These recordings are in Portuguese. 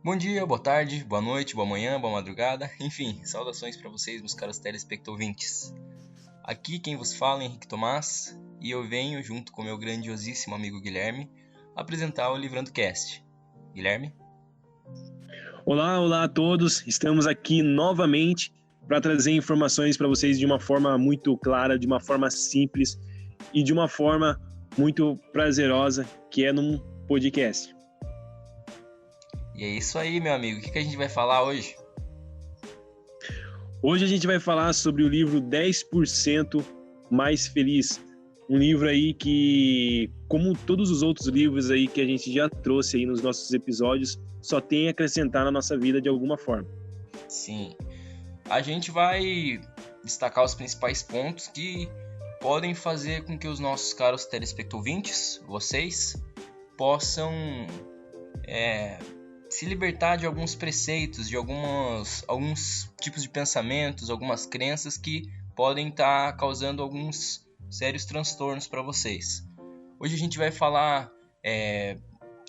Bom dia, boa tarde, boa noite, boa manhã, boa madrugada, enfim, saudações para vocês, meus caros telespectouvintes. Aqui quem vos fala é Henrique Tomás e eu venho, junto com meu grandiosíssimo amigo Guilherme, apresentar o Livrando Cast. Guilherme? Olá a todos, estamos aqui novamente para trazer informações para vocês de uma forma muito clara, de uma forma simples e de uma forma muito prazerosa, que é num podcast. E é isso aí, meu amigo, o que a gente vai falar hoje? Hoje a gente vai falar sobre o livro 10% Mais Feliz, um livro aí que, como todos os outros livros aí que a gente já trouxe aí nos nossos episódios, só tem a acrescentar na nossa vida de alguma forma. Sim, a gente vai destacar os principais pontos que podem fazer com que os nossos caros telespectouvintes, vocês, possam se libertar de alguns preceitos, de alguns tipos de pensamentos, algumas crenças que podem estar causando alguns sérios transtornos para vocês. Hoje a gente vai falar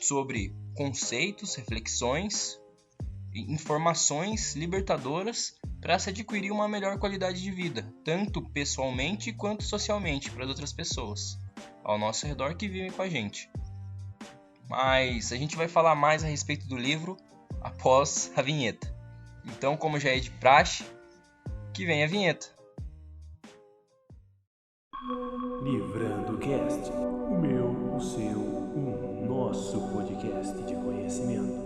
sobre conceitos, reflexões, informações libertadoras para se adquirir uma melhor qualidade de vida, tanto pessoalmente quanto socialmente, para as outras pessoas ao nosso redor que vivem com a gente. Mas a gente vai falar mais a respeito do livro após a vinheta. Então, como já é de praxe, que vem a vinheta. Livrando Cast, o meu, o seu, o nosso podcast de conhecimento.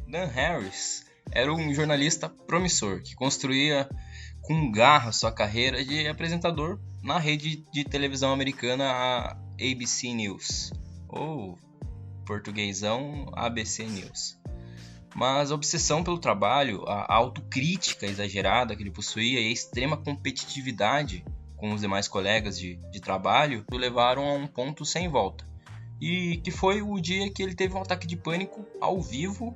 Dan Harris era um jornalista promissor que construía com garra sua carreira de apresentador na rede de televisão americana a ABC News, ou portuguesão ABC News. Mas a obsessão pelo trabalho, a autocrítica exagerada que ele possuía e a extrema competitividade com os demais colegas de trabalho o levaram a um ponto sem volta. E que foi o dia que ele teve um ataque de pânico ao vivo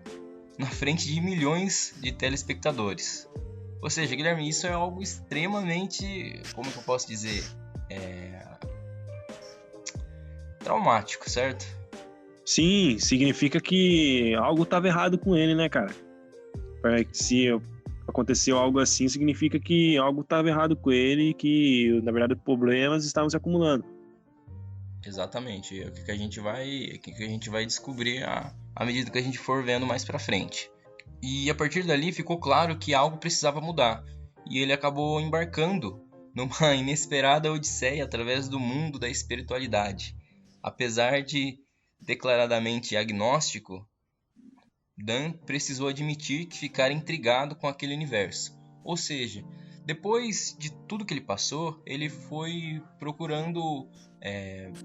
na frente de milhões de telespectadores. Ou seja, Guilherme, isso é algo extremamente, como que eu posso dizer, traumático, certo? Sim, significa que algo estava errado com ele, né, cara? Se aconteceu algo assim, significa que algo estava errado com ele e que, na verdade, problemas estavam se acumulando. Exatamente, é o que a gente vai descobrir à medida que a gente for vendo mais pra frente. E a partir dali ficou claro que algo precisava mudar, e ele acabou embarcando numa inesperada odisseia através do mundo da espiritualidade. Apesar de declaradamente agnóstico, Dan precisou admitir que ficara intrigado com aquele universo. Ou seja, depois de tudo que ele passou, ele foi procurando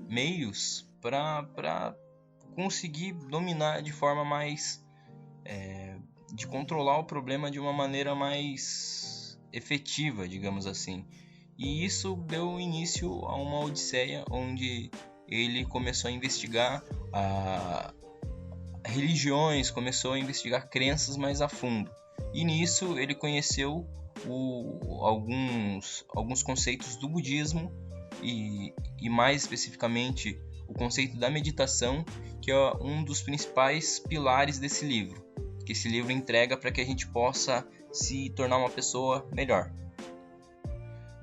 meios para conseguir dominar de forma mais de controlar o problema de uma maneira mais efetiva, digamos assim. E isso deu início a uma odisseia onde ele começou a investigar religiões, começou a investigar crenças mais a fundo. E nisso ele conheceu alguns conceitos do budismo e mais especificamente o conceito da meditação, que é um dos principais pilares desse livro, que esse livro entrega para que a gente possa se tornar uma pessoa melhor.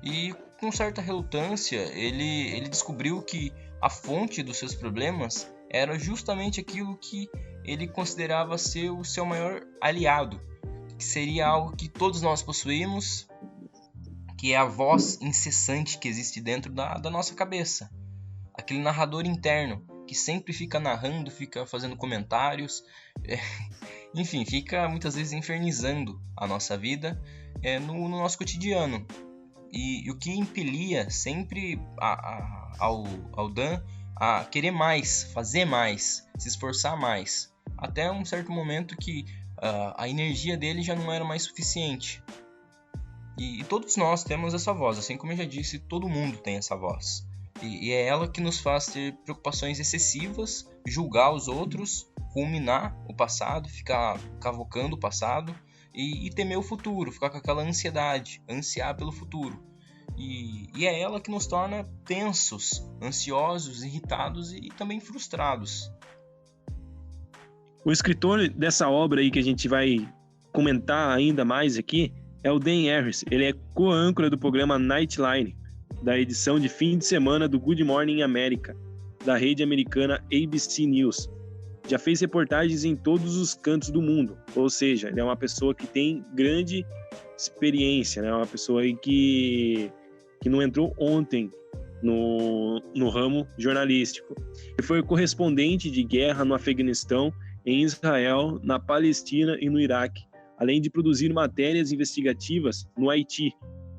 E com certa relutância, ele descobriu que a fonte dos seus problemas era justamente aquilo que ele considerava ser o seu maior aliado, que seria algo que todos nós possuímos, que é a voz incessante que existe dentro da nossa cabeça. Aquele narrador interno que sempre fica narrando, fica fazendo comentários, enfim, fica muitas vezes infernizando a nossa vida no nosso cotidiano. E o que impelia sempre ao Dan a querer mais, fazer mais, se esforçar mais, até um certo momento que a energia dele já não era mais suficiente. E todos nós temos essa voz, assim como eu já disse, todo mundo tem essa voz. E é ela que nos faz ter preocupações excessivas, julgar os outros, ruminar o passado, ficar cavocando o passado e temer o futuro, ficar com aquela ansiedade, ansiar pelo futuro. E é ela que nos torna tensos, ansiosos, irritados e também frustrados. O escritor dessa obra aí que a gente vai comentar ainda mais aqui é o Dan Harris. Ele é co-âncora do programa Nightline, da edição de fim de semana do Good Morning America, da rede americana ABC News. Já fez reportagens em todos os cantos do mundo, ou seja, ele é uma pessoa que tem grande experiência, né? Uma pessoa aí que não entrou ontem no ramo jornalístico. Ele foi correspondente de guerra no Afeganistão, em Israel, na Palestina e no Iraque, além de produzir matérias investigativas no Haiti,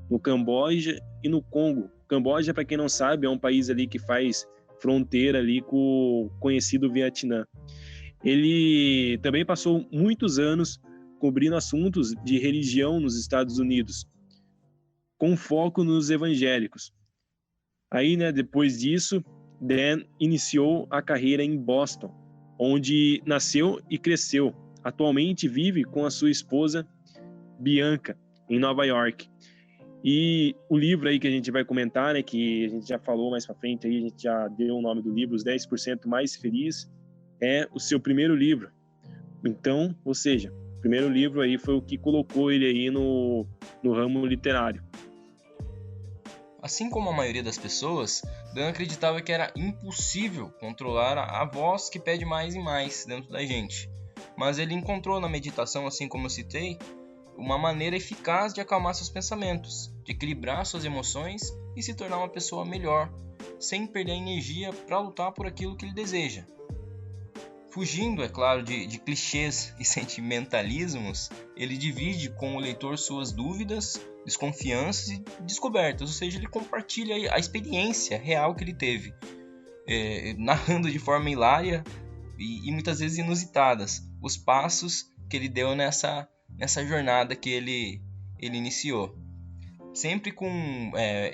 no Camboja e no Congo. Camboja, para quem não sabe, é um país ali que faz fronteira ali com o conhecido Vietnã. Ele também passou muitos anos cobrindo assuntos de religião nos Estados Unidos, com foco nos evangélicos. Aí, né, depois disso, Dan iniciou a carreira em Boston, onde nasceu e cresceu. Atualmente vive com a sua esposa, Bianca, em Nova York. E o livro aí que a gente vai comentar, né, que a gente já falou mais para frente, aí, a gente já deu o nome do livro, Os 10% Mais Feliz, é o seu primeiro livro. Então, ou seja, o primeiro livro aí foi o que colocou ele aí no ramo literário. Assim como a maioria das pessoas, Dan acreditava que era impossível controlar a voz que pede mais e mais dentro da gente. Mas ele encontrou na meditação, assim como eu citei, uma maneira eficaz de acalmar seus pensamentos, de equilibrar suas emoções e se tornar uma pessoa melhor, sem perder a energia para lutar por aquilo que ele deseja. Fugindo, é claro, de clichês e sentimentalismos, ele divide com o leitor suas dúvidas, desconfianças e descobertas, ou seja, ele compartilha a experiência real que ele teve, narrando de forma hilária e muitas vezes inusitadas os passos que ele deu nessa jornada que ele iniciou. Sempre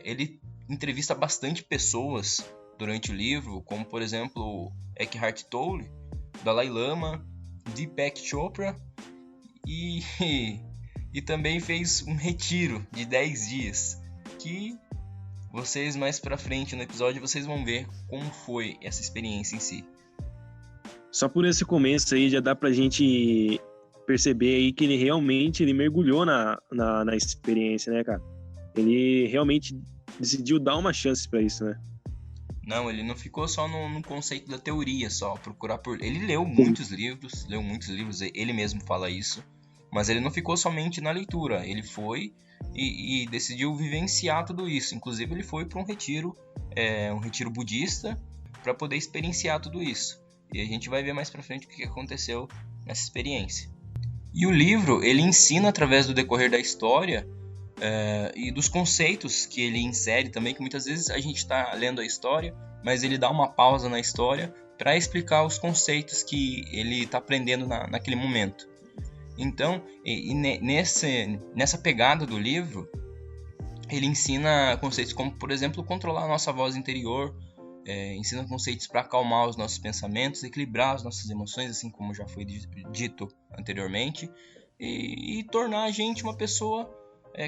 ele entrevista bastante pessoas durante o livro, como por exemplo Eckhart Tolle, Dalai Lama, Deepak Chopra e também fez um retiro de 10 dias, que vocês mais pra frente no episódio vocês vão ver como foi essa experiência em si. Só por esse começo aí já dá pra gente perceber aí que ele realmente mergulhou na experiência, né, cara? Ele realmente decidiu dar uma chance pra isso, né? Não, ele não ficou só no conceito da teoria, só procurar por... Ele leu muitos livros, ele mesmo fala isso, mas ele não ficou somente na leitura, ele foi e decidiu vivenciar tudo isso. Inclusive ele foi para um retiro budista, para poder experienciar tudo isso. E a gente vai ver mais para frente o que aconteceu nessa experiência. E o livro, ele ensina através do decorrer da história e dos conceitos que ele insere também, que muitas vezes a gente está lendo a história, mas ele dá uma pausa na história para explicar os conceitos que ele está aprendendo naquele momento. Então, nessa pegada do livro, ele ensina conceitos como, por exemplo, controlar a nossa voz interior, ensina conceitos para acalmar os nossos pensamentos, equilibrar as nossas emoções, assim como já foi dito anteriormente, e tornar a gente uma pessoa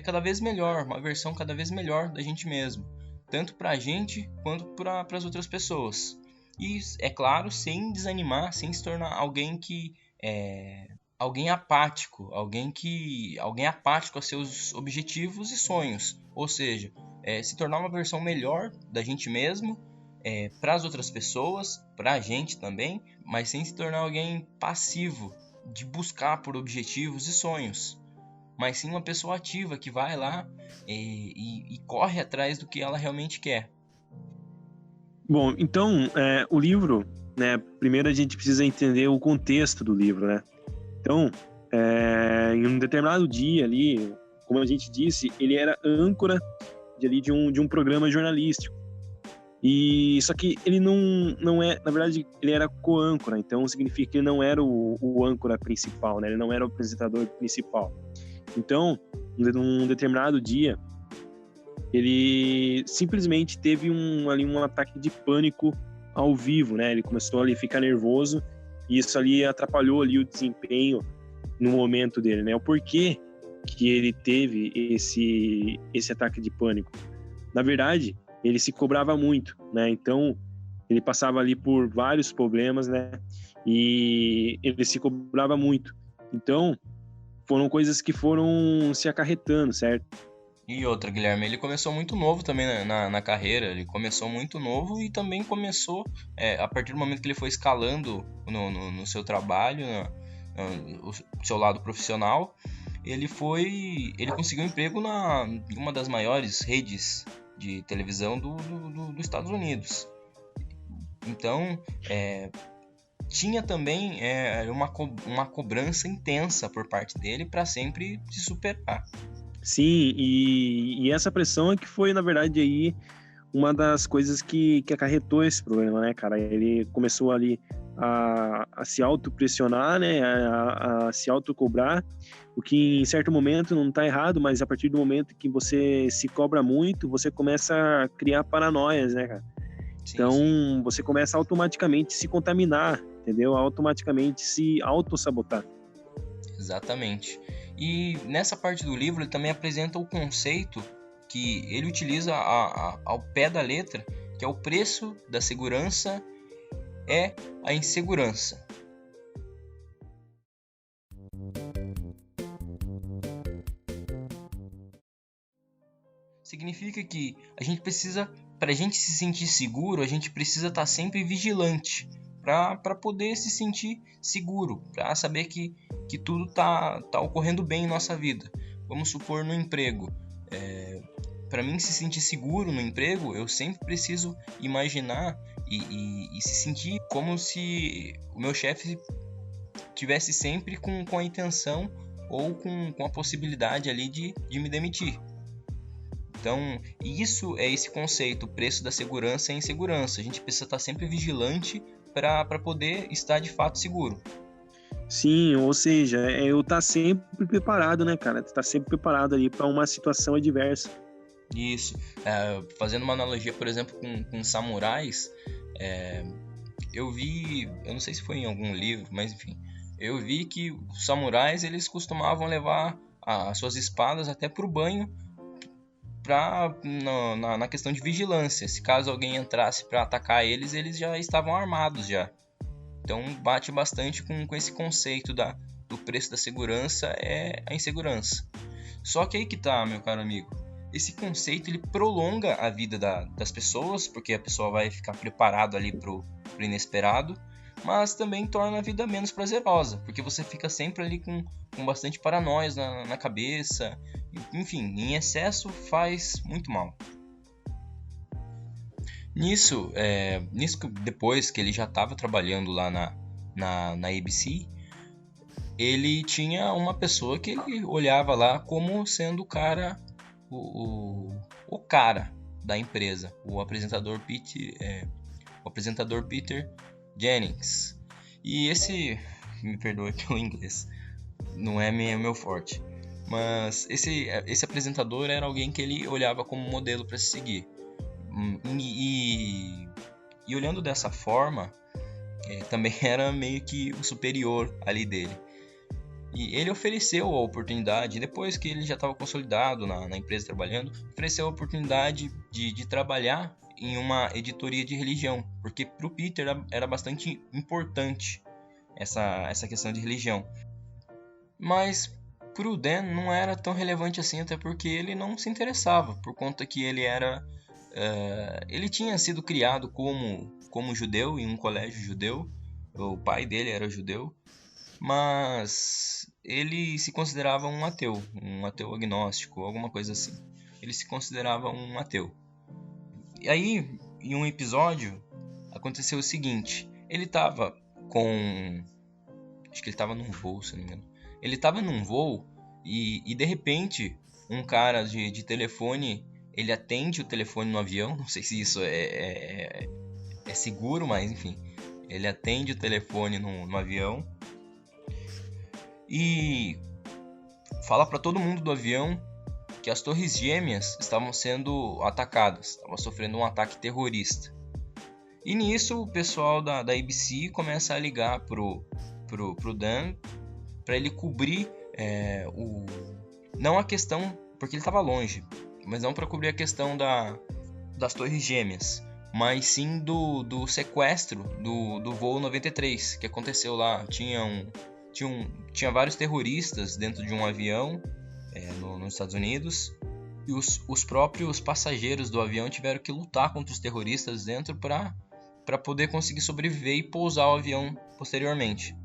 cada vez melhor, uma versão cada vez melhor da gente mesmo, tanto para a gente quanto para as outras pessoas. E, é claro, sem desanimar, sem se tornar alguém apático, alguém apático a seus objetivos e sonhos, ou seja, se tornar uma versão melhor da gente mesmo, para as outras pessoas, para a gente também, mas sem se tornar alguém passivo de buscar por objetivos e sonhos, mas sim uma pessoa ativa que vai lá e corre atrás do que ela realmente quer. Bom, então, o livro, né, primeiro a gente precisa entender o contexto do livro, né? Então, em um determinado dia ali, como a gente disse, ele era âncora de um programa jornalístico. E só que ele não é, na verdade, ele era co-âncora, então significa que ele não era o âncora principal, né? Ele não era o apresentador principal. Então, num determinado dia, ele simplesmente teve um ataque de pânico ao vivo, né? Ele começou ali a ficar nervoso e isso ali atrapalhou ali o desempenho no momento dele, né? O porquê que ele teve esse ataque de pânico? Na verdade, ele se cobrava muito, né? Então, ele passava ali por vários problemas, né? E ele se cobrava muito. Então, foram coisas que foram se acarretando, certo? E outra, Guilherme, ele começou muito novo também na carreira. Ele começou muito novo e também começou, a partir do momento que ele foi escalando no seu trabalho, no seu lado profissional, ele conseguiu um emprego em uma das maiores redes de televisão dos Estados Unidos. Então, tinha também uma cobrança intensa por parte dele para sempre se superar. Sim, e essa pressão é que foi, na verdade, aí uma das coisas que acarretou esse problema, né, cara? Ele começou ali a se autopressionar, né, a se autocobrar, o que em certo momento não está errado, mas a partir do momento que você se cobra muito, você começa a criar paranoias, né, cara? Sim, Então, sim. você começa a automaticamente se contaminar, entendeu? Automaticamente se autossabotar. Exatamente. E nessa parte do livro ele também apresenta o conceito que ele utiliza ao pé da letra, que é o preço da segurança é a insegurança. Significa que a gente precisa, para a gente se sentir seguro, a gente precisa estar sempre vigilante para poder se sentir seguro, para saber que tudo tá ocorrendo bem em nossa vida. Vamos supor no emprego. Para mim se sentir seguro no emprego, eu sempre preciso imaginar e se sentir como se o meu chefe tivesse sempre com a intenção ou com a possibilidade ali de me demitir. Então, isso é esse conceito, o preço da segurança é a insegurança. A gente precisa estar sempre vigilante para poder estar de fato seguro. Sim, ou seja, eu estar sempre preparado, né, cara? Estar sempre preparado ali para uma situação adversa. Isso. Fazendo uma analogia, por exemplo, com samurais, eu não sei se foi em algum livro, mas enfim, eu vi que os samurais eles costumavam levar as suas espadas até para o banho na questão de vigilância. Se caso alguém entrasse para atacar eles, eles já estavam armados já. Então bate bastante com esse conceito do preço da segurança é a insegurança. Só que aí que tá, meu caro amigo. Esse conceito ele prolonga a vida das pessoas, porque a pessoa vai ficar preparado ali pro inesperado, mas também torna a vida menos prazerosa, porque você fica sempre ali com bastante paranoias na cabeça. Enfim, em excesso faz muito mal. Nisso que depois que ele já estava trabalhando lá na ABC, ele tinha uma pessoa que ele olhava lá como sendo o cara, o cara da empresa, o apresentador Peter Jennings. E me perdoe pelo inglês, não é meu forte, mas esse apresentador era alguém que ele olhava como modelo para se seguir. E olhando dessa forma, também era meio que o superior ali dele. E ele ofereceu a oportunidade, depois que ele já estava consolidado na empresa trabalhando, ofereceu a oportunidade de trabalhar em uma editoria de religião, porque para o Peter era bastante importante essa questão de religião. Mas para o Dan não era tão relevante assim, até porque ele não se interessava, por conta que ele tinha sido criado como judeu em um colégio judeu, o pai dele era judeu, mas ele se considerava um ateu agnóstico, alguma coisa assim. Ele se considerava um ateu. E aí, em um episódio, aconteceu o seguinte: ele estava acho que ele estava num voo, se não me engano. Ele estava num voo e de repente um cara de telefone, ele atende o telefone no avião. Não sei se isso é seguro, mas enfim, ele atende o telefone no avião e fala para todo mundo do avião que as torres gêmeas estavam sendo atacadas, estavam sofrendo um ataque terrorista. E nisso o pessoal da ABC começa a ligar pro Dan para ele cobrir não a questão, porque ele estava longe, mas não para cobrir a questão das Torres Gêmeas, mas sim do sequestro do voo 93 que aconteceu lá. Tinha vários terroristas dentro de um avião nos Estados Unidos, e os próprios passageiros do avião tiveram que lutar contra os terroristas dentro para poder conseguir sobreviver e pousar o avião posteriormente.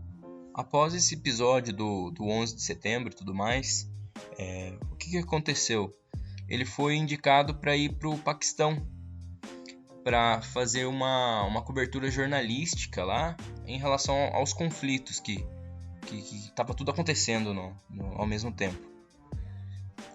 Após esse episódio do 11 de setembro e tudo mais, o que aconteceu? Ele foi indicado para ir para o Paquistão para fazer uma cobertura jornalística lá em relação aos conflitos que estava tudo acontecendo ao mesmo tempo.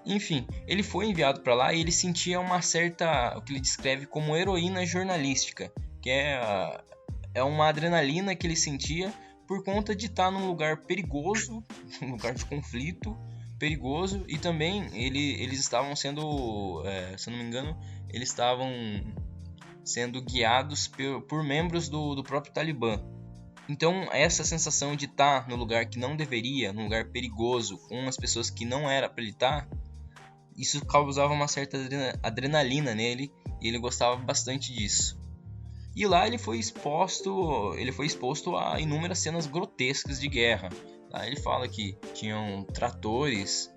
Enfim, ele foi enviado para lá e ele sentia uma certa, o que ele descreve como heroína jornalística, que é uma adrenalina que ele sentia por conta de estar num lugar perigoso, um lugar de conflito perigoso, e também eles estavam sendo, se eu não me engano, eles estavam sendo guiados por membros do próprio Talibã. Então essa sensação de estar no lugar que não deveria, num lugar perigoso, com umas pessoas que não era para ele estar, isso causava uma certa adrenalina nele, e ele gostava bastante disso. E lá ele foi exposto a inúmeras cenas grotescas de guerra. Lá ele fala que tinham tratores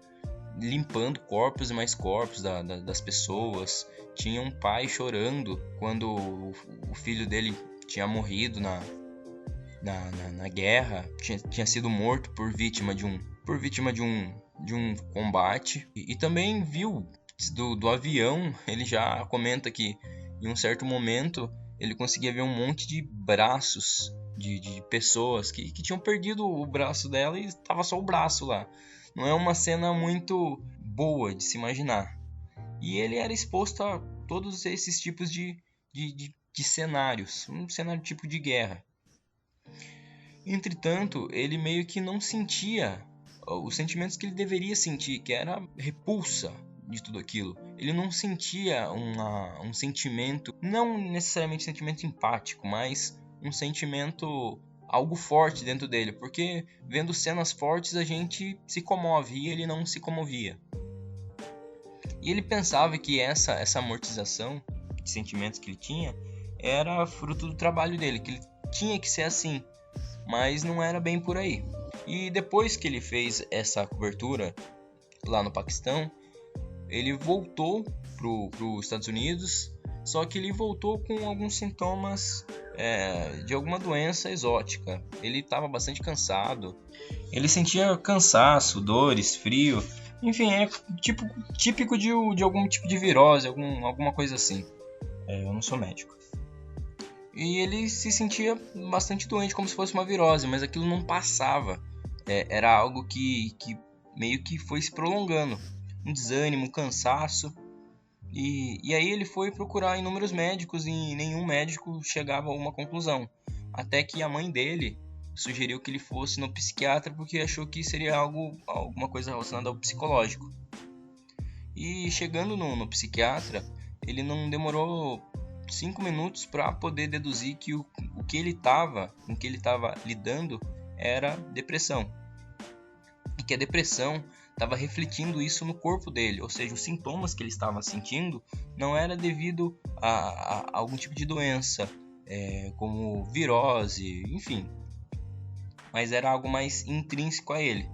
limpando corpos e mais corpos das pessoas. Tinha um pai chorando quando o filho dele tinha morrido na guerra, tinha sido morto por vítima de um combate. E também viu do avião, ele já comenta que em um certo momento ele conseguia ver um monte de braços de pessoas que tinham perdido o braço dela e estava só o braço lá. Não é uma cena muito boa de se imaginar. E ele era exposto a todos esses tipos de cenários, um cenário tipo de guerra. Entretanto, ele meio que não sentia os sentimentos que ele deveria sentir, que era repulsa de tudo aquilo. Ele não sentia um sentimento, não necessariamente um sentimento empático, mas um sentimento, algo forte dentro dele, porque vendo cenas fortes a gente se comove, e ele não se comovia. E ele pensava que essa amortização de sentimentos que ele tinha era fruto do trabalho dele, que ele tinha que ser assim, mas não era bem por aí. E depois que ele fez essa cobertura lá no Paquistão, ele voltou para os Estados Unidos, só que ele voltou com alguns sintomas de alguma doença exótica. Ele estava bastante cansado, ele sentia cansaço, dores, frio, enfim, é típico de algum tipo de virose, alguma coisa assim. Eu não sou médico. E ele se sentia bastante doente, como se fosse uma virose, mas aquilo não passava. Era algo que meio que foi se prolongando. Um desânimo, um cansaço. E aí ele foi procurar inúmeros médicos e nenhum médico chegava a uma conclusão. Até que a mãe dele sugeriu que ele fosse no psiquiatra porque achou que seria alguma coisa relacionada ao psicológico. E chegando no psiquiatra, ele não demorou 5 minutos para poder deduzir que com que ele estava lidando era depressão. E que a depressão estava refletindo isso no corpo dele, ou seja, os sintomas que ele estava sentindo não era devido a algum tipo de doença, como virose, enfim, mas era algo mais intrínseco a ele,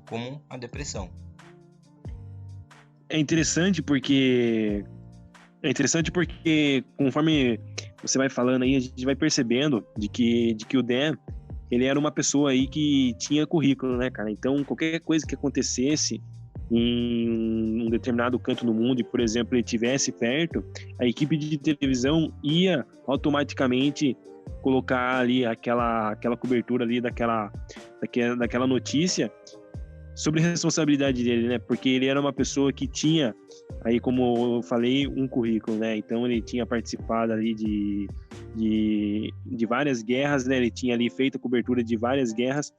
como a depressão. É interessante porque conforme você vai falando aí, a gente vai percebendo de que o Dan, ele era uma pessoa aí que tinha currículo, né, cara? Então, qualquer coisa que acontecesse em um determinado canto do mundo e, por exemplo, ele estivesse perto, a equipe de televisão ia automaticamente colocar ali aquela cobertura ali daquela notícia sobre a responsabilidade dele, né? Porque ele era uma pessoa que tinha, aí como eu falei, um currículo, né? Então ele tinha participado ali de várias guerras, né? Ele tinha ali feito a cobertura de várias guerras,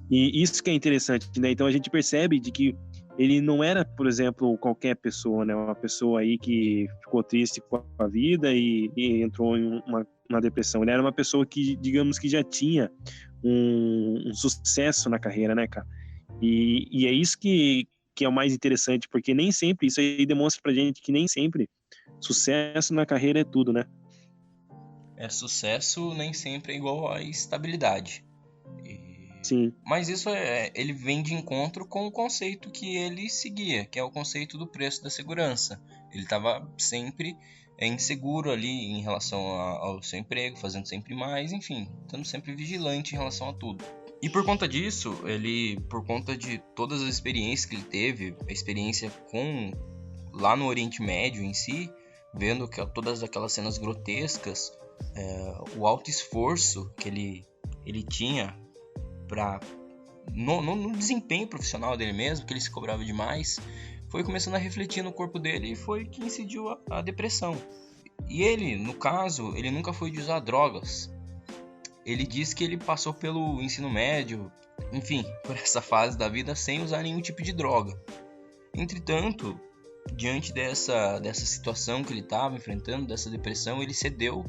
e isso que é interessante, né? Então a gente percebe de que ele não era, por exemplo, qualquer pessoa, né? Uma pessoa aí que ficou triste com a vida e entrou em uma depressão. Ele era uma pessoa que, digamos que já tinha um sucesso na carreira, né, cara? E é isso que que é o mais interessante, porque nem sempre, isso aí demonstra pra gente que nem sempre sucesso na carreira é tudo, né? Sucesso nem sempre é igual a estabilidade. Sim. Mas isso ele vem de encontro com o conceito que ele seguia, que é o conceito do preço da segurança. Ele estava sempre inseguro ali em relação ao seu emprego, fazendo sempre mais, enfim, estando sempre vigilante em relação a tudo. E por conta disso, por conta de todas as experiências que ele teve, a experiência lá no Oriente Médio em si, vendo todas aquelas cenas grotescas, o alto esforço que ele tinha no desempenho profissional dele mesmo, que ele se cobrava demais, foi começando a refletir no corpo dele e foi que incidiu a depressão. E ele, no caso, ele nunca foi de usar drogas. Ele diz que ele passou pelo ensino médio, enfim, por essa fase da vida sem usar nenhum tipo de droga. Entretanto, diante dessa situação que ele estava enfrentando, dessa depressão, ele cedeu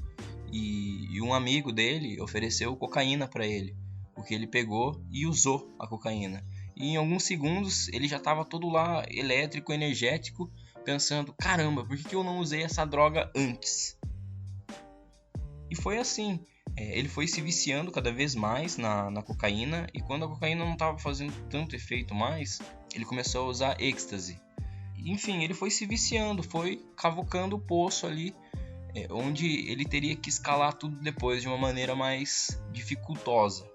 e um amigo dele ofereceu cocaína para ele. Porque ele pegou e usou a cocaína. E em alguns segundos ele já estava todo lá elétrico, energético, pensando, caramba, por que eu não usei essa droga antes? E foi assim, ele foi se viciando cada vez mais na cocaína, e quando a cocaína não estava fazendo tanto efeito mais, ele começou a usar êxtase. Enfim, ele foi se viciando, foi cavocando o poço ali, onde ele teria que escalar tudo depois de uma maneira mais dificultosa.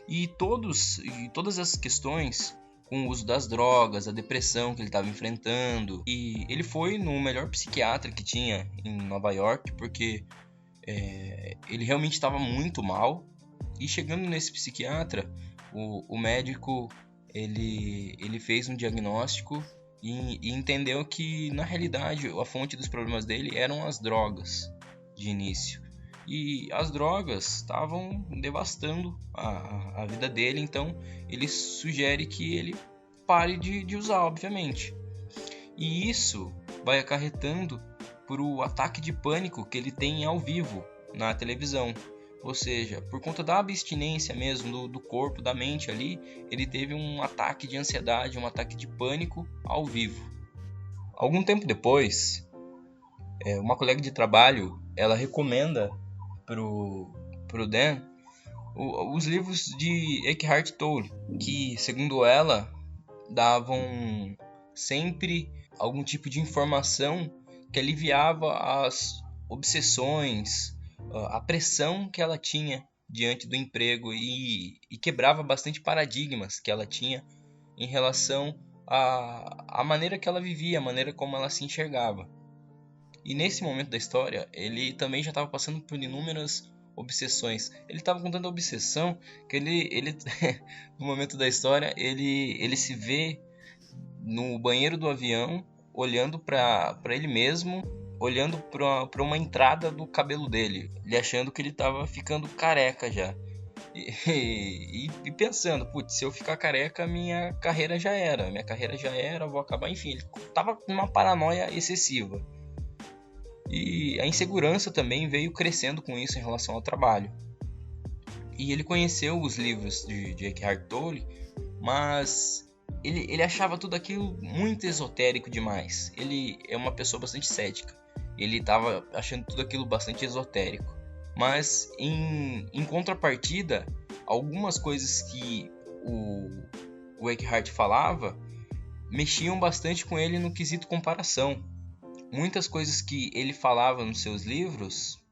E todas essas questões, com o uso das drogas, a depressão que ele estava enfrentando, e ele foi no melhor psiquiatra que tinha em Nova York, porque ele realmente estava muito mal. E chegando nesse psiquiatra, o médico ele fez um diagnóstico e entendeu que, na realidade, a fonte dos problemas dele eram as drogas de início. E as drogas estavam devastando a vida dele, então ele sugere que ele pare de usar, obviamente. E isso vai acarretando por o ataque de pânico que ele tem ao vivo na televisão. Ou seja, por conta da abstinência mesmo do corpo, da mente ali, ele teve um ataque de ansiedade, um ataque de pânico ao vivo. Algum tempo depois, uma colega de trabalho, ela recomenda pro Dan os livros de Eckhart Tolle, que, segundo ela, davam sempre algum tipo de informação que aliviava as obsessões, a pressão que ela tinha diante do emprego e quebrava bastante paradigmas que ela tinha em relação à maneira que ela vivia, a maneira como ela se enxergava. E nesse momento da história, ele também já estava passando por inúmeras obsessões. Ele estava com tanta obsessão que ele no momento da história, ele se vê no banheiro do avião, olhando para ele mesmo, olhando para uma entrada do cabelo dele, ele achando que ele estava ficando careca já. E pensando, putz, se eu ficar careca, minha carreira já era, vou acabar, enfim, ele estava com uma paranoia excessiva. E a insegurança também veio crescendo com isso em relação ao trabalho. E ele conheceu os livros de Eckhart Tolle, mas ele achava tudo aquilo muito esotérico demais. Ele é uma pessoa bastante cética. Ele estava achando tudo aquilo bastante esotérico. Mas em contrapartida, algumas coisas que o Eckhart falava mexiam bastante com ele no quesito comparação. Muitas coisas que ele falava nos seus livros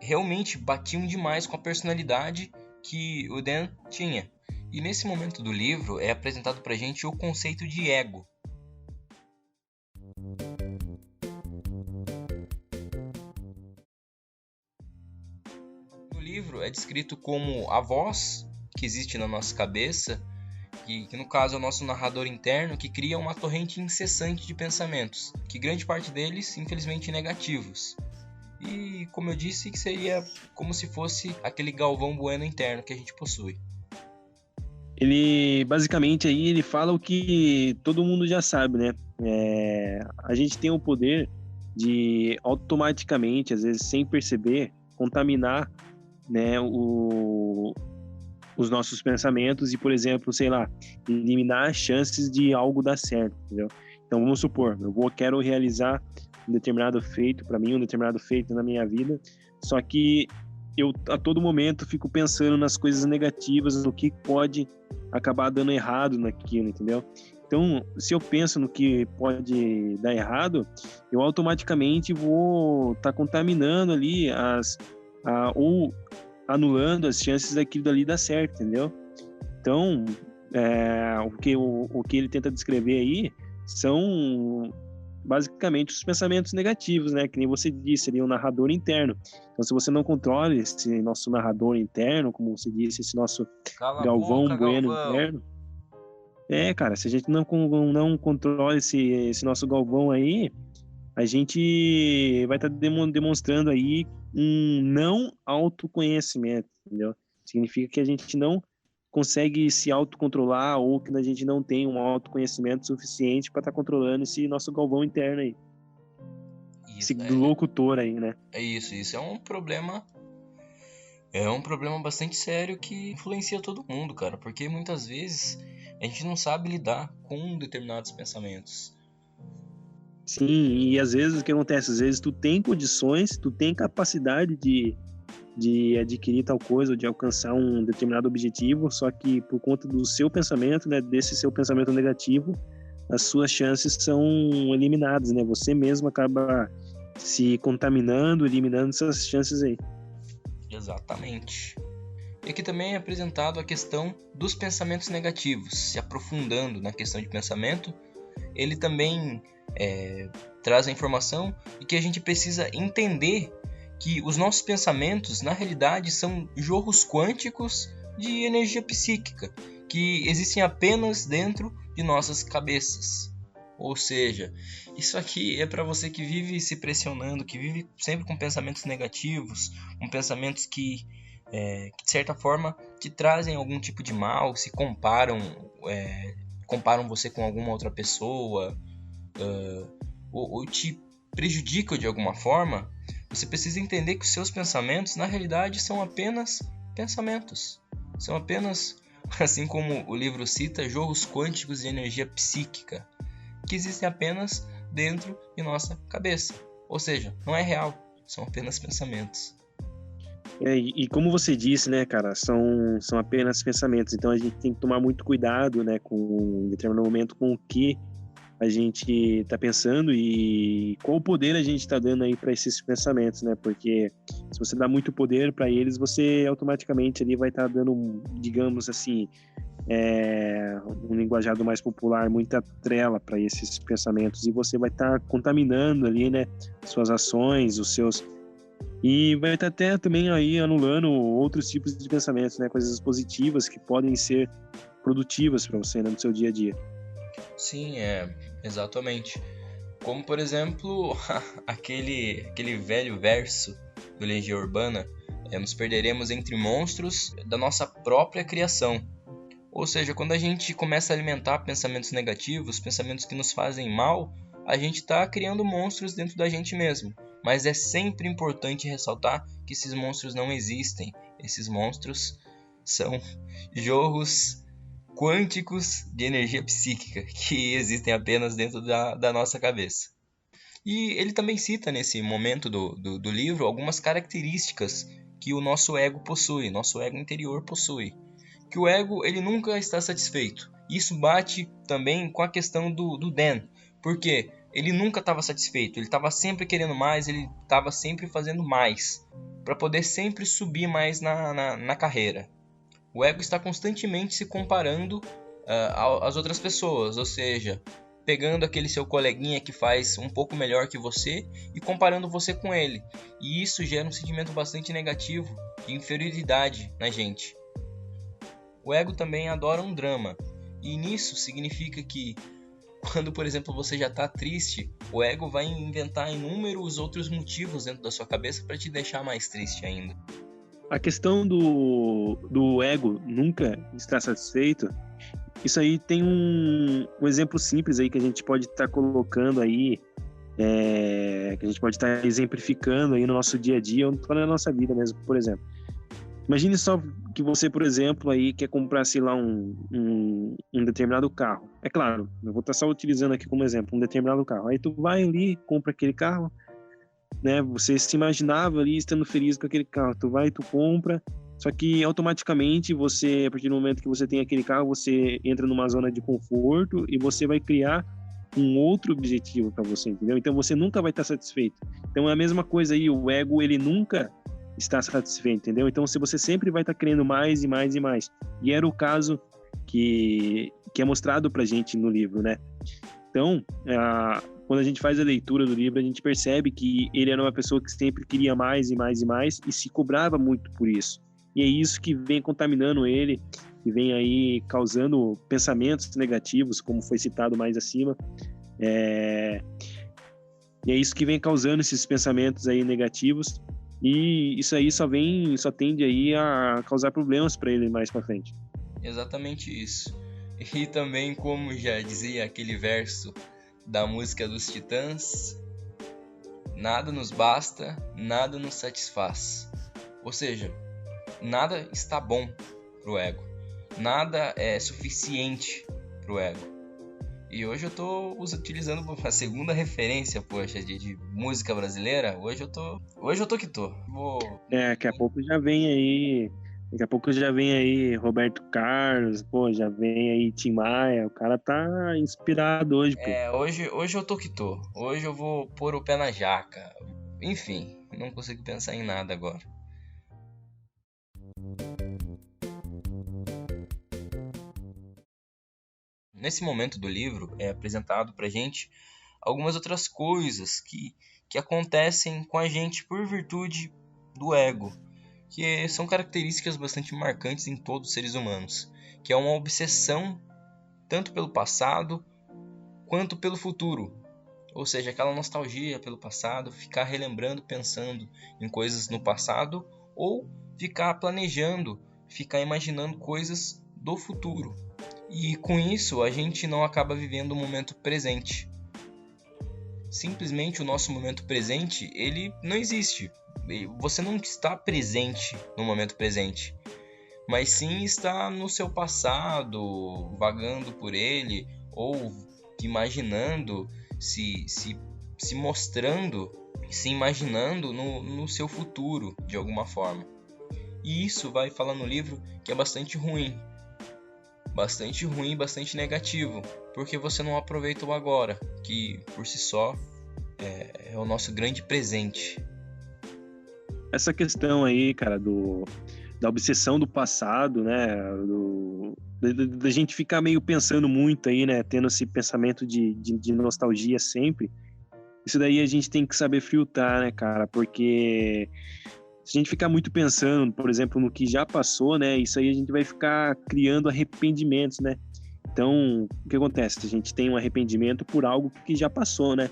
realmente batiam demais com a personalidade que o Dan tinha. E nesse momento do livro é apresentado pra gente o conceito de ego. No livro é descrito como a voz que existe na nossa cabeça, que no caso é o nosso narrador interno, que cria uma torrente incessante de pensamentos, que grande parte deles, infelizmente, negativos. E, como eu disse, que seria como se fosse aquele Galvão Bueno interno que a gente possui. Ele, basicamente, aí ele fala o que todo mundo já sabe, né? A gente tem o poder de automaticamente, às vezes sem perceber, contaminar, né, os nossos pensamentos e, por exemplo, sei lá, eliminar as chances de algo dar certo, entendeu? Então, vamos supor, quero realizar um determinado feito para mim, um determinado feito na minha vida, só que eu a todo momento fico pensando nas coisas negativas, no que pode acabar dando errado naquilo, entendeu? Então, se eu penso no que pode dar errado, eu automaticamente vou estar contaminando ali ou anulando as chances daquilo dali dar certo, entendeu? Então, o que ele tenta descrever aí são basicamente os pensamentos negativos, né? Que nem você disse, ali, um narrador interno. Então, se você não controla esse nosso narrador interno, como você disse, esse nosso Cala a Galvão boca, Bueno Galvão. interno, cara, se a gente não controla esse nosso Galvão aí, a gente vai estar demonstrando aí um não autoconhecimento, entendeu? Significa que a gente não consegue se autocontrolar ou que a gente não tem um autoconhecimento suficiente para estar controlando esse nosso Galvão interno aí. Esse Isso locutor aí, né? isso é um problema. É um problema bastante sério que influencia todo mundo, cara, porque muitas vezes a gente não sabe lidar com determinados pensamentos. Sim, e às vezes o que acontece? Às vezes tu tem condições, tu tem capacidade de adquirir tal coisa, ou de alcançar um determinado objetivo, só que por conta do seu pensamento, né, desse seu pensamento negativo, as suas chances são eliminadas, né? Você mesmo acaba se contaminando, eliminando essas chances aí. Exatamente. E aqui também é apresentado a questão dos pensamentos negativos, se aprofundando na questão de pensamento. Ele também traz a informação de que a gente precisa entender que os nossos pensamentos, na realidade, são jorros quânticos de energia psíquica, que existem apenas dentro de nossas cabeças. Ou seja, isso aqui é para você que vive se pressionando, que vive sempre com pensamentos negativos, com pensamentos que de certa forma te trazem algum tipo de mal, se comparam você com alguma outra pessoa, ou te prejudicam de alguma forma. Você precisa entender que os seus pensamentos, na realidade, são apenas pensamentos. São apenas, assim como o livro cita, jorros quânticos de energia psíquica, que existem apenas dentro de nossa cabeça. Ou seja, não é real, são apenas pensamentos. E como você disse, né, cara, são apenas pensamentos. Então a gente tem que tomar muito cuidado, né, em determinado momento com o que a gente está pensando e qual poder a gente está dando aí para esses pensamentos, né? Porque se você dá muito poder para eles, você automaticamente ali vai estar dando, digamos assim, um linguajado mais popular, muita trela para esses pensamentos e você vai estar contaminando ali, né, suas ações, os seus, e vai estar até também aí anulando outros tipos de pensamentos, né, coisas positivas que podem ser produtivas para você, né, no seu dia a dia. Sim, exatamente. Como, por exemplo, aquele velho verso do Legião Urbana, nos perderemos entre monstros da nossa própria criação. Ou seja, quando a gente começa a alimentar pensamentos negativos, pensamentos que nos fazem mal, a gente está criando monstros dentro da gente mesmo. Mas é sempre importante ressaltar que esses monstros não existem. Esses monstros são jorros quânticos de energia psíquica que existem apenas dentro da nossa cabeça. E ele também cita nesse momento do livro algumas características que o nosso ego possui, nosso ego interior possui. Que o ego ele nunca está satisfeito. Isso bate também com a questão do Dan, porque ele nunca estava satisfeito, ele estava sempre querendo mais, ele estava sempre fazendo mais, para poder sempre subir mais na carreira. O ego está constantemente se comparando às outras pessoas, ou seja, pegando aquele seu coleguinha que faz um pouco melhor que você e comparando você com ele. E isso gera um sentimento bastante negativo de inferioridade na gente. O ego também adora um drama, e nisso significa que quando, por exemplo, você já está triste, o ego vai inventar inúmeros outros motivos dentro da sua cabeça para te deixar mais triste ainda. A questão do ego nunca estar satisfeito, isso aí tem um exemplo simples aí que a gente pode estar colocando aí, que a gente pode estar exemplificando aí no nosso dia a dia, ou na nossa vida mesmo, por exemplo. Imagine só que você, por exemplo, aí quer comprar, sei lá, um determinado carro. É claro, eu vou estar só utilizando aqui como exemplo, um determinado carro. Aí tu vai ali, compra aquele carro, né? Você se imaginava ali estando feliz com aquele carro. Tu vai, tu compra, só que automaticamente você, a partir do momento que você tem aquele carro, você entra numa zona de conforto e você vai criar um outro objetivo para você, entendeu? Então você nunca vai estar satisfeito. Então é a mesma coisa aí, o ego, ele nunca está satisfeito, entendeu? Então se você sempre vai estar querendo mais e mais e mais. E era o caso que é mostrado pra gente no livro, né? Então, quando a gente faz a leitura do livro, a gente percebe que ele era uma pessoa que sempre queria mais e mais e mais e se cobrava muito por isso. E é isso que vem contaminando ele, que vem aí causando pensamentos negativos, como foi citado mais acima. E é isso que vem causando esses pensamentos aí negativos. E isso aí só tende aí a causar problemas para ele mais para frente. Exatamente isso. E também, como já dizia aquele verso da música dos Titãs, nada nos basta, nada nos satisfaz. Ou seja, nada está bom pro ego. Nada é suficiente pro ego. E hoje eu tô utilizando a segunda referência, poxa, de música brasileira. Hoje eu tô que tô. Daqui a pouco já vem aí. Daqui a pouco já vem aí Roberto Carlos, pô, já vem aí Tim Maia. O cara tá inspirado hoje, pô. Hoje eu tô que tô. Hoje eu vou pôr o pé na jaca. Enfim, não consigo pensar em nada agora. Nesse momento do livro é apresentado pra gente algumas outras coisas que acontecem com a gente por virtude do ego, que são características bastante marcantes em todos os seres humanos, que é uma obsessão tanto pelo passado quanto pelo futuro. Ou seja, aquela nostalgia pelo passado, ficar relembrando, pensando em coisas no passado, ou ficar planejando, ficar imaginando coisas do futuro. E com isso a gente não acaba vivendo o momento presente. Simplesmente o nosso momento presente, ele não existe. Você não está presente no momento presente, mas sim está no seu passado, vagando por ele, ou imaginando, se mostrando, se imaginando no seu futuro, de alguma forma. E isso vai falar no livro que é bastante ruim, bastante negativo, porque você não aproveita o agora, que por si só é o nosso grande presente. Essa questão aí, cara, da obsessão do passado, né, da gente ficar meio pensando muito aí, né, tendo esse pensamento de nostalgia sempre, isso daí a gente tem que saber filtrar, né, cara, porque se a gente ficar muito pensando, por exemplo, no que já passou, né, isso aí a gente vai ficar criando arrependimentos, né. Então, o que acontece? A gente tem um arrependimento por algo que já passou, né.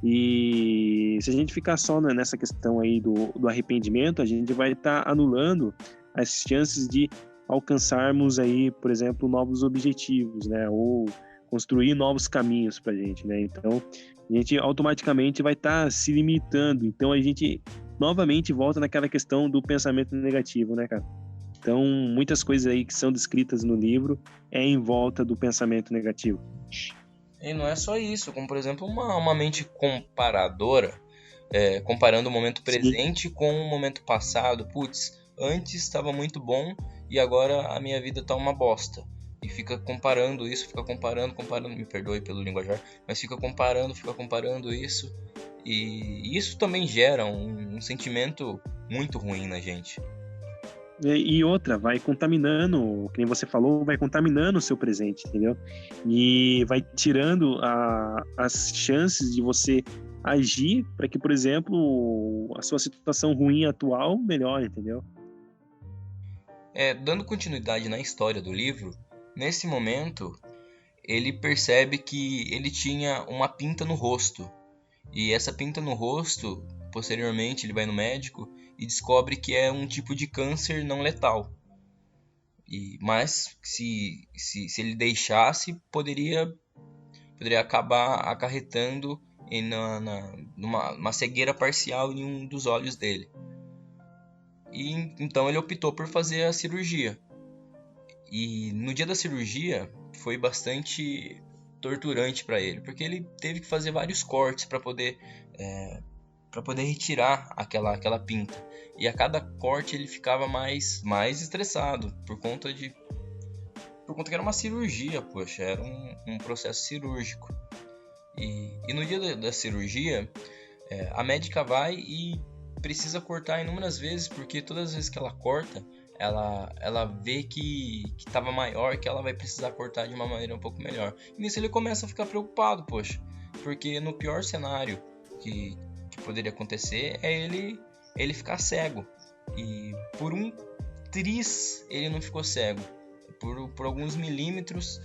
E se a gente ficar só nessa questão aí do arrependimento, a gente vai estar anulando as chances de alcançarmos aí, por exemplo, novos objetivos, né, ou construir novos caminhos para a gente, né. Então, a gente automaticamente vai estar se limitando. Então, a gente novamente volta naquela questão do pensamento negativo, né, cara? Então, muitas coisas aí que são descritas no livro é em volta do pensamento negativo. E não é só isso, como por exemplo uma mente comparadora, comparando o momento presente com o momento passado. Putz, antes estava muito bom e agora a minha vida tá uma bosta. E fica comparando isso, comparando, me perdoe pelo linguajar, mas fica comparando isso. E isso também gera um sentimento muito ruim na gente. E outra, vai contaminando, que nem você falou, vai contaminando o seu presente, entendeu? E vai tirando as chances de você agir para que, por exemplo, a sua situação ruim atual melhore, entendeu? Dando continuidade na história do livro, nesse momento ele percebe que ele tinha uma pinta no rosto. E essa pinta no rosto, posteriormente ele vai no médico e descobre que é um tipo de câncer não letal. Mas se ele deixasse, poderia acabar acarretando numa cegueira parcial em um dos olhos dele. E então ele optou por fazer a cirurgia. E no dia da cirurgia foi bastante torturante para ele, porque ele teve que fazer vários cortes para poder retirar aquela pinta. E a cada corte ele ficava mais estressado por conta que era uma cirurgia, poxa, era um processo cirúrgico. E no dia da cirurgia, a médica vai e precisa cortar inúmeras vezes, porque todas as vezes que ela corta, ela vê que estava maior, que ela vai precisar cortar de uma maneira um pouco melhor. E nisso ele começa a ficar preocupado, poxa, porque no pior cenário que poderia acontecer é ele ficar cego. E por um tris ele não ficou cego. Por alguns milímetros,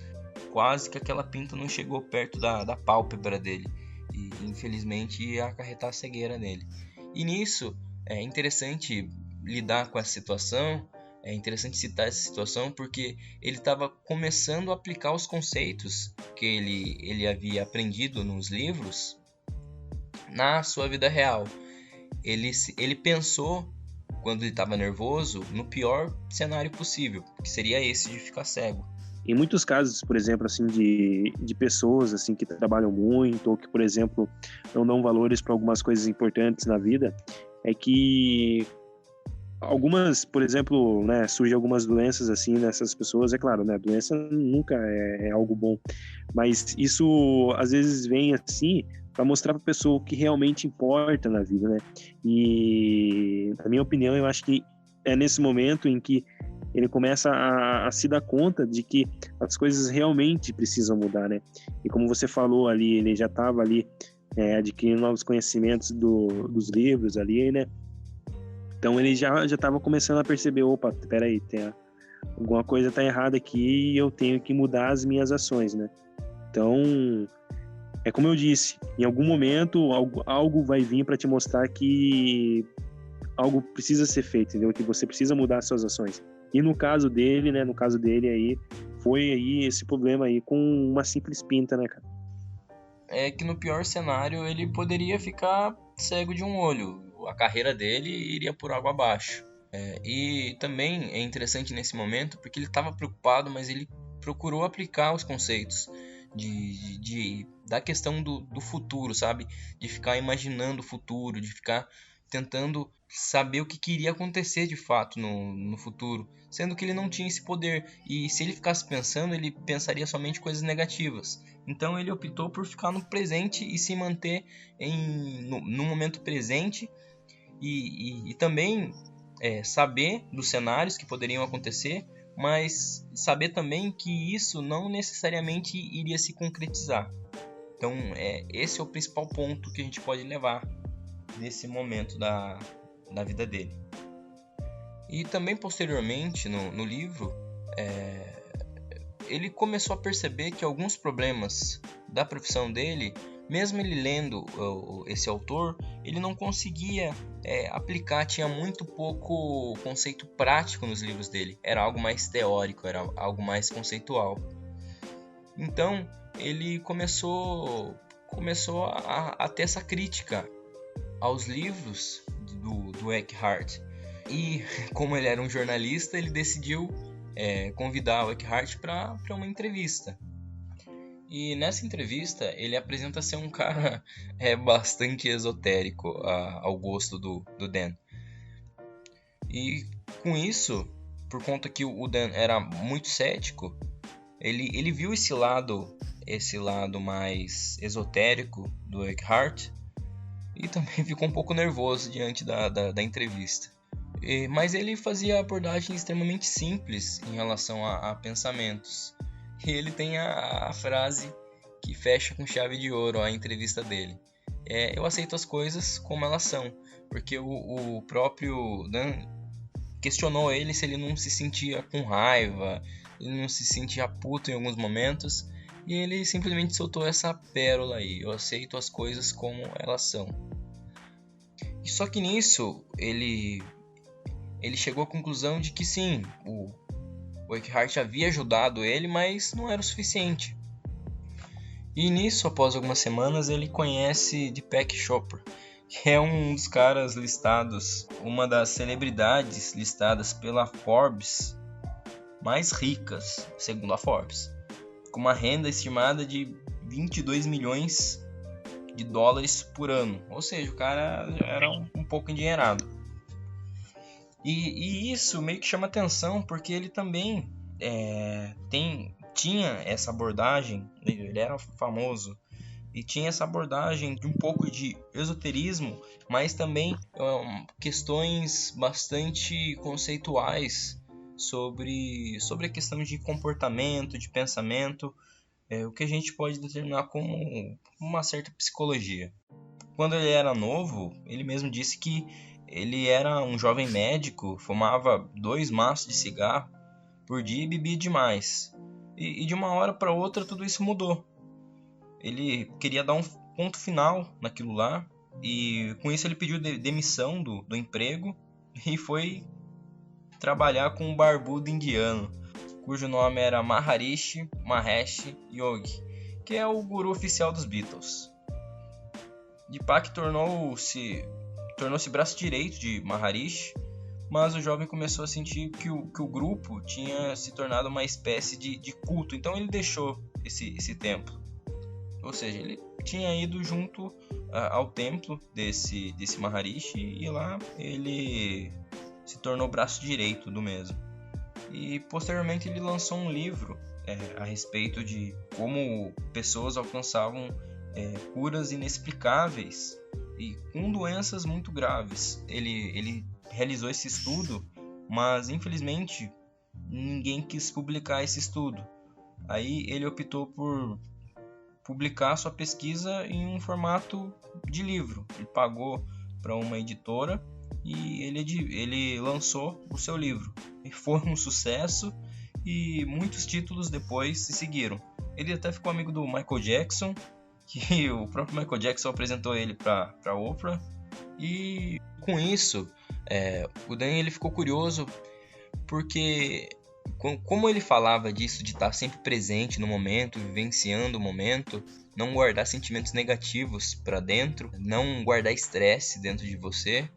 quase que aquela pinta não chegou perto da pálpebra dele. E infelizmente ia acarretar a cegueira dele. E nisso é interessante lidar com essa situação, é interessante citar essa situação, porque ele estava começando a aplicar os conceitos que ele havia aprendido nos livros na sua vida real. Ele pensou, quando ele estava nervoso, no pior cenário possível, que seria esse de ficar cego. Em muitos casos, por exemplo, assim, de pessoas assim que trabalham muito ou que, por exemplo, não dão valores para algumas coisas importantes na vida, é que algumas, por exemplo, né, surgem algumas doenças assim nessas pessoas. É claro, né, doença nunca é algo bom, mas isso às vezes vem assim para mostrar para a pessoa o que realmente importa na vida, né? E, na minha opinião, eu acho que é nesse momento em que ele começa a se dar conta de que as coisas realmente precisam mudar, né? E como você falou ali, ele já estava ali adquirindo novos conhecimentos dos livros ali, né? Então ele já estava começando a perceber, opa, peraí, alguma coisa está errada aqui e eu tenho que mudar as minhas ações, né? Então, é como eu disse, em algum momento algo vai vir para te mostrar que algo precisa ser feito, entendeu? Que você precisa mudar as suas ações. E no caso dele, né? No caso dele aí, foi aí esse problema aí com uma simples pinta, né, cara? É que no pior cenário ele poderia ficar cego de um olho. A carreira dele iria por água abaixo. E também é interessante nesse momento porque ele estava preocupado, mas ele procurou aplicar os conceitos da questão do futuro, sabe? De ficar imaginando o futuro, de ficar tentando saber o que iria acontecer de fato no futuro, sendo que ele não tinha esse poder, e se ele ficasse pensando, ele pensaria somente coisas negativas. Então ele optou por ficar no presente e se manter no momento presente, e também saber dos cenários que poderiam acontecer, mas saber também que isso não necessariamente iria se concretizar. Então esse é o principal ponto que a gente pode levar nesse momento da vida dele. E também posteriormente no livro ele começou a perceber que alguns problemas da profissão dele, mesmo ele lendo esse autor, ele não conseguia aplicar, tinha muito pouco conceito prático nos livros dele, era algo mais teórico, era algo mais conceitual. Então ele começou a ter essa crítica aos livros do Eckhart. E como ele era um jornalista, ele decidiu convidar o Eckhart para uma entrevista. E nessa entrevista ele apresenta ser um cara bastante esotérico ao gosto do Dan. E com isso, por conta que o Dan era muito cético, ele viu esse lado mais esotérico do Eckhart e também ficou um pouco nervoso diante da entrevista. Mas ele fazia abordagens extremamente simples em relação a pensamentos. E ele tem a frase que fecha com chave de ouro a entrevista dele. Eu aceito as coisas como elas são. Porque o próprio Dan questionou ele se ele não se sentia com raiva, ele não se sentia puto em alguns momentos. E ele simplesmente soltou essa pérola aí: eu aceito as coisas como elas são. E só que nisso ele chegou à conclusão de que sim, o Eckhart havia ajudado ele, mas não era o suficiente. E nisso, após algumas semanas, ele conhece Deepak Chopra, que é um dos caras listados, uma das celebridades listadas pela Forbes mais ricas, segundo a Forbes, com uma renda estimada de 22 milhões de dólares por ano. Ou seja, o cara era um pouco endinheirado. E isso meio que chama atenção, porque ele também tinha essa abordagem, ele era famoso, e tinha essa abordagem de um pouco de esoterismo, mas também questões bastante conceituais sobre a questão de comportamento, de pensamento, o que a gente pode determinar como uma certa psicologia. Quando ele era novo, ele mesmo disse que ele era um jovem médico, fumava 2 maços de cigarro por dia e bebia demais. E de uma hora para outra tudo isso mudou. Ele queria dar um ponto final naquilo lá, e com isso ele pediu demissão do emprego e foi trabalhar com um barbudo indiano, cujo nome era Maharishi Mahesh Yogi, que é o guru oficial dos Beatles. Deepak tornou-se braço direito de Maharishi, mas o jovem começou a sentir que o grupo tinha se tornado uma espécie de culto, então ele deixou esse templo. Ou seja, ele tinha ido junto ao templo desse Maharishi, e lá ele se tornou braço direito do mesmo. E posteriormente ele lançou um livro a respeito de como pessoas alcançavam curas inexplicáveis e com doenças muito graves. Ele realizou esse estudo, mas infelizmente ninguém quis publicar esse estudo. Aí ele optou por publicar sua pesquisa em um formato de livro. Ele pagou para uma editora e ele lançou o seu livro. E foi um sucesso, e muitos títulos depois se seguiram. Ele até ficou amigo do Michael Jackson, que o próprio Michael Jackson apresentou ele para Oprah. E com isso, o Dan ele ficou curioso, porque como ele falava disso, de estar sempre presente no momento, vivenciando o momento, não guardar sentimentos negativos para dentro, não guardar estresse dentro de você.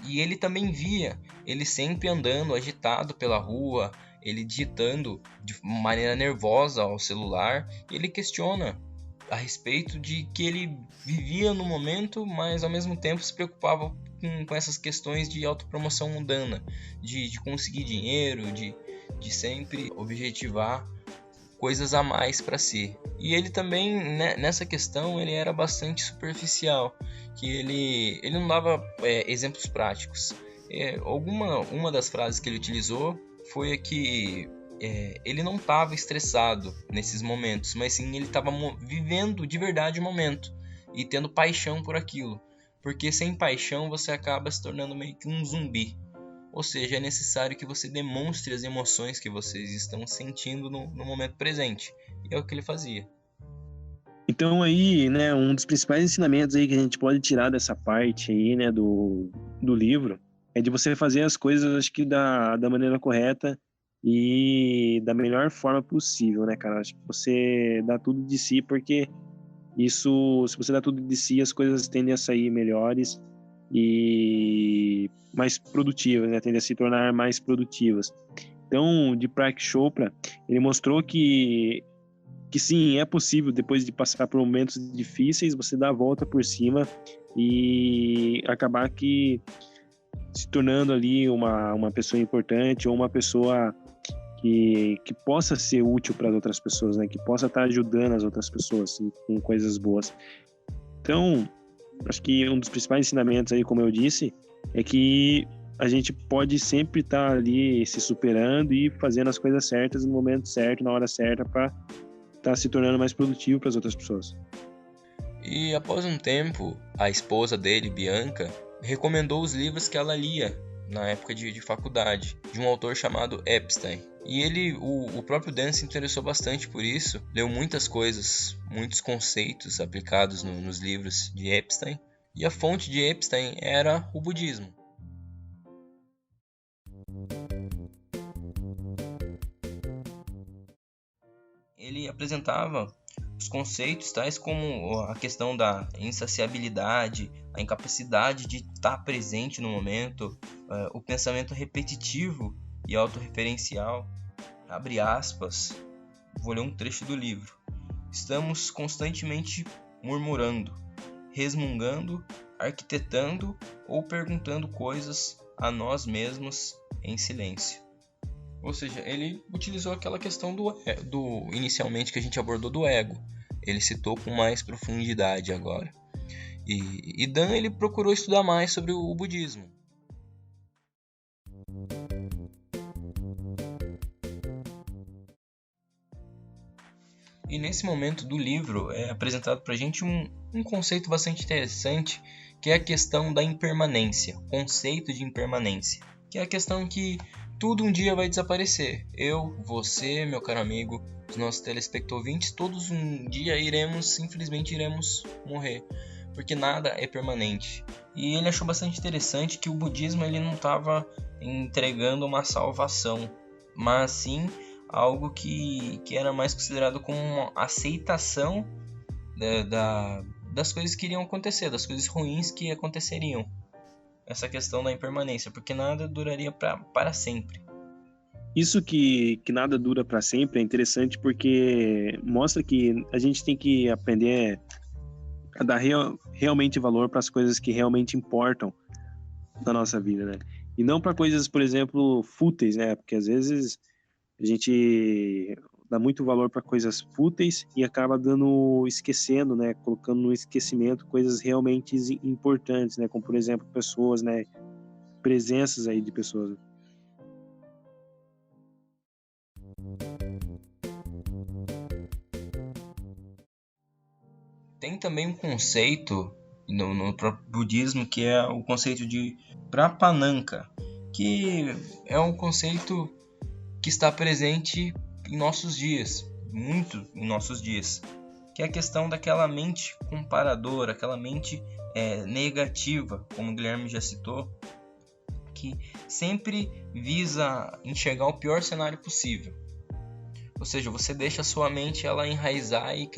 E ele também via ele sempre andando agitado pela rua, ele digitando de maneira nervosa ao celular. Ele questiona a respeito de que ele vivia no momento, mas ao mesmo tempo se preocupava com essas questões de autopromoção mundana, de conseguir dinheiro, de sempre objetivar coisas a mais para si. E ele também, nessa questão, ele era bastante superficial, que ele não dava exemplos práticos. Uma das frases que ele utilizou foi que ele não estava estressado nesses momentos, mas sim ele estava vivendo de verdade o momento e tendo paixão por aquilo. Porque sem paixão você acaba se tornando meio que um zumbi. Ou seja, é necessário que você demonstre as emoções que vocês estão sentindo no momento presente. E é o que ele fazia. Então aí, né, um dos principais ensinamentos aí que a gente pode tirar dessa parte aí, né, do livro, é de você fazer as coisas, acho que da maneira correta e da melhor forma possível, né, cara? Acho que você dá tudo de si, porque isso, se você dá tudo de si, as coisas tendem a sair melhores e mais produtivas, né? Tendem a se tornar mais produtivas. Então, Deepak Chopra, ele mostrou que sim, é possível, depois de passar por momentos difíceis, você dar a volta por cima e acabar que se tornando ali uma pessoa importante, ou uma pessoa que possa ser útil para as outras pessoas, né? Que possa estar ajudando as outras pessoas com coisas boas. Então, acho que um dos principais ensinamentos aí, como eu disse, é que a gente pode sempre estar ali se superando e fazendo as coisas certas no momento certo, na hora certa, para estar se tornando mais produtivo para as outras pessoas. E após um tempo, a esposa dele, Bianca, recomendou os livros que ela lia na época de faculdade, de um autor chamado Epstein. E o próprio Dan se interessou bastante por isso, leu muitas coisas, muitos conceitos aplicados nos livros de Epstein, e a fonte de Epstein era o budismo. Ele apresentava os conceitos tais como a questão da insaciabilidade, a incapacidade de estar presente no momento, o pensamento repetitivo e autorreferencial. Abre aspas, vou ler um trecho do livro. Estamos constantemente murmurando, resmungando, arquitetando ou perguntando coisas a nós mesmos em silêncio. Ou seja, ele utilizou aquela questão do inicialmente que a gente abordou do ego. Ele citou com mais profundidade agora. E Dan ele procurou estudar mais sobre o budismo. E nesse momento do livro é apresentado para a gente um conceito bastante interessante, que é a questão da impermanência, o conceito de impermanência, que é a questão que tudo um dia vai desaparecer. Eu, você, meu caro amigo, os nossos telespectadores, todos um dia simplesmente iremos morrer, porque nada é permanente. E ele achou bastante interessante que o budismo ele não estava entregando uma salvação, mas sim algo que era mais considerado como uma aceitação das coisas que iriam acontecer, das coisas ruins que aconteceriam. Essa questão da impermanência, porque nada duraria para sempre. Isso que nada dura para sempre é interessante porque mostra que a gente tem que aprender a dar realmente valor para as coisas que realmente importam na nossa vida, né? E não para coisas, por exemplo, fúteis, né? Porque às vezes a gente dá muito valor para coisas fúteis e acaba esquecendo, né? Colocando no esquecimento coisas realmente importantes, né? Como, por exemplo, pessoas, né? Presenças aí de pessoas. Tem também um conceito no próprio budismo que é o conceito de Prapananka, que é um conceito que está presente em nossos dias, muito em nossos dias, que é a questão daquela mente comparadora, aquela mente negativa, como o Guilherme já citou, que sempre visa enxergar o pior cenário possível. Ou seja, você deixa a sua mente ela enraizar e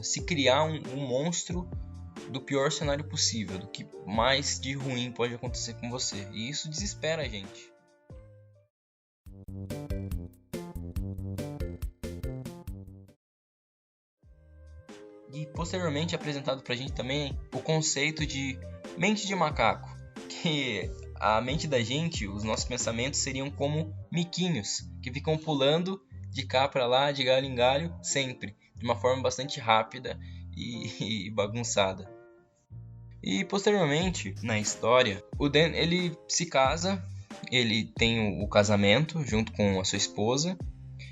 se criar um monstro do pior cenário possível, do que mais de ruim pode acontecer com você. E isso desespera a gente. E posteriormente é apresentado pra gente também o conceito de mente de macaco, que a mente da gente, os nossos pensamentos seriam como miquinhos, que ficam pulando de cá para lá, de galho em galho, sempre, de uma forma bastante rápida e bagunçada. E posteriormente, na história, o Dan ele se casa, ele tem o casamento junto com a sua esposa,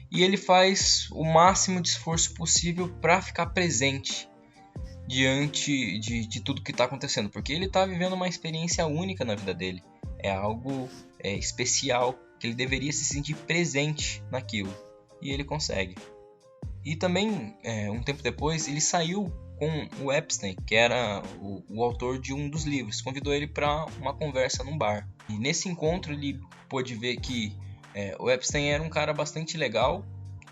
e ele faz o máximo de esforço possível para ficar presente diante de tudo que está acontecendo, porque ele está vivendo uma experiência única na vida dele. É algo especial, que ele deveria se sentir presente naquilo, e ele consegue. E também, um tempo depois, ele saiu com o Epstein, que era o autor de um dos livros, convidou ele para uma conversa num bar. E nesse encontro ele pôde ver que o Epstein era um cara bastante legal,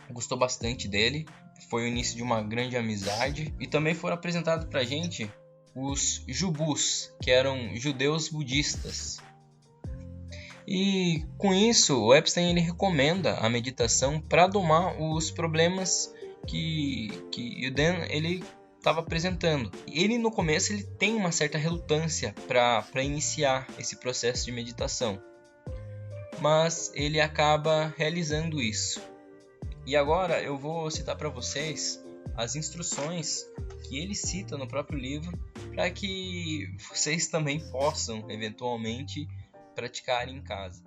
gostou bastante dele, foi o início de uma grande amizade. E também foram apresentados pra gente os Jubus, que eram judeus budistas. E com isso, o Epstein ele recomenda a meditação para domar os problemas que o Dan ele estava apresentando. Ele no começo ele tem uma certa relutância para iniciar esse processo de meditação, mas ele acaba realizando isso. E agora eu vou citar para vocês as instruções que ele cita no próprio livro, para que vocês também possam eventualmente praticar em casa.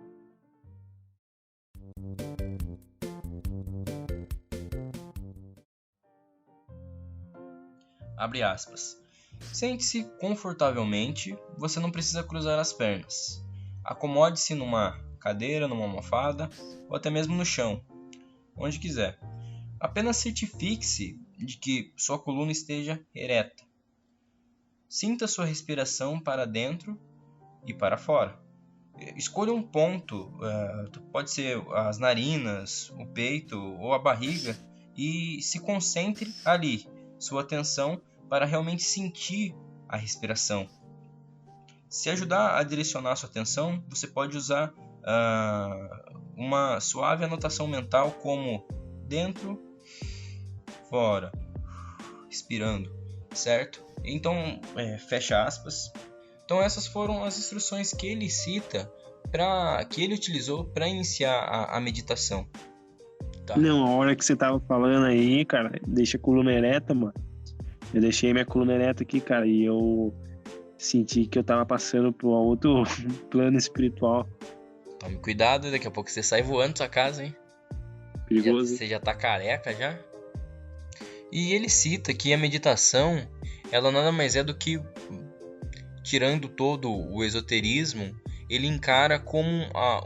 Abre aspas. Sente-se confortavelmente, você não precisa cruzar as pernas. Acomode-se numa cadeira, numa almofada ou até mesmo no chão, onde quiser. Apenas certifique-se de que sua coluna esteja ereta. Sinta sua respiração para dentro e para fora. Escolha um ponto, pode ser as narinas, o peito ou a barriga, e se concentre ali, sua atenção, para realmente sentir a respiração. Se ajudar a direcionar sua atenção, você pode usar uma suave anotação mental como dentro, fora, expirando, certo? Então, fecha aspas. Então essas foram as instruções que ele cita, que ele utilizou para iniciar a meditação. Tá? Não, a hora que você tava falando aí, cara, deixa a coluna ereta, mano. Eu deixei minha coluna ereta aqui, cara, e eu senti que eu tava passando por um outro plano espiritual. Tome cuidado, daqui a pouco você sai voando da sua casa, hein? Perigoso. Você já tá careca já? E ele cita que a meditação, ela nada mais é do que, tirando todo o esoterismo, ele encara como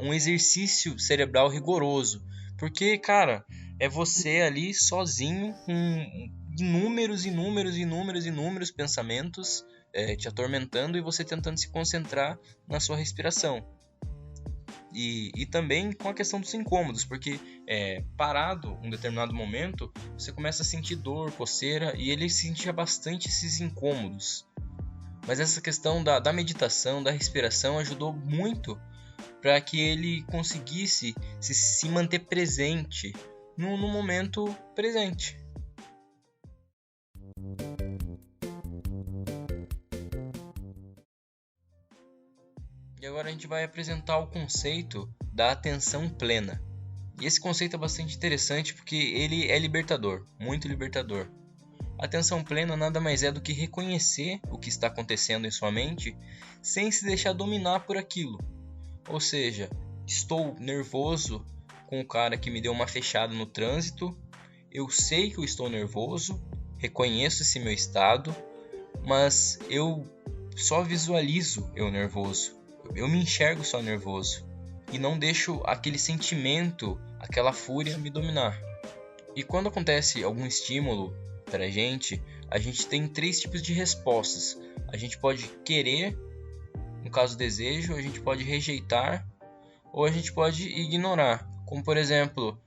um exercício cerebral rigoroso. Porque, cara, é você ali sozinho com inúmeros pensamentos te atormentando e você tentando se concentrar na sua respiração. E também com a questão dos incômodos, porque parado em um determinado momento, você começa a sentir dor, coceira, e ele sentia bastante esses incômodos. Mas essa questão da meditação, da respiração, ajudou muito para que ele conseguisse se manter presente no momento presente. E agora a gente vai apresentar o conceito da atenção plena. E esse conceito é bastante interessante porque ele é libertador, muito libertador. A atenção plena nada mais é do que reconhecer o que está acontecendo em sua mente sem se deixar dominar por aquilo. Ou seja, estou nervoso com o cara que me deu uma fechada no trânsito, eu sei que eu estou nervoso, reconheço esse meu estado, mas eu só visualizo eu nervoso. Eu me enxergo só nervoso e não deixo aquele sentimento, aquela fúria me dominar. E quando acontece algum estímulo para a gente tem 3 tipos de respostas. A gente pode querer, no caso desejo, a gente pode rejeitar ou a gente pode ignorar. Como por exemplo,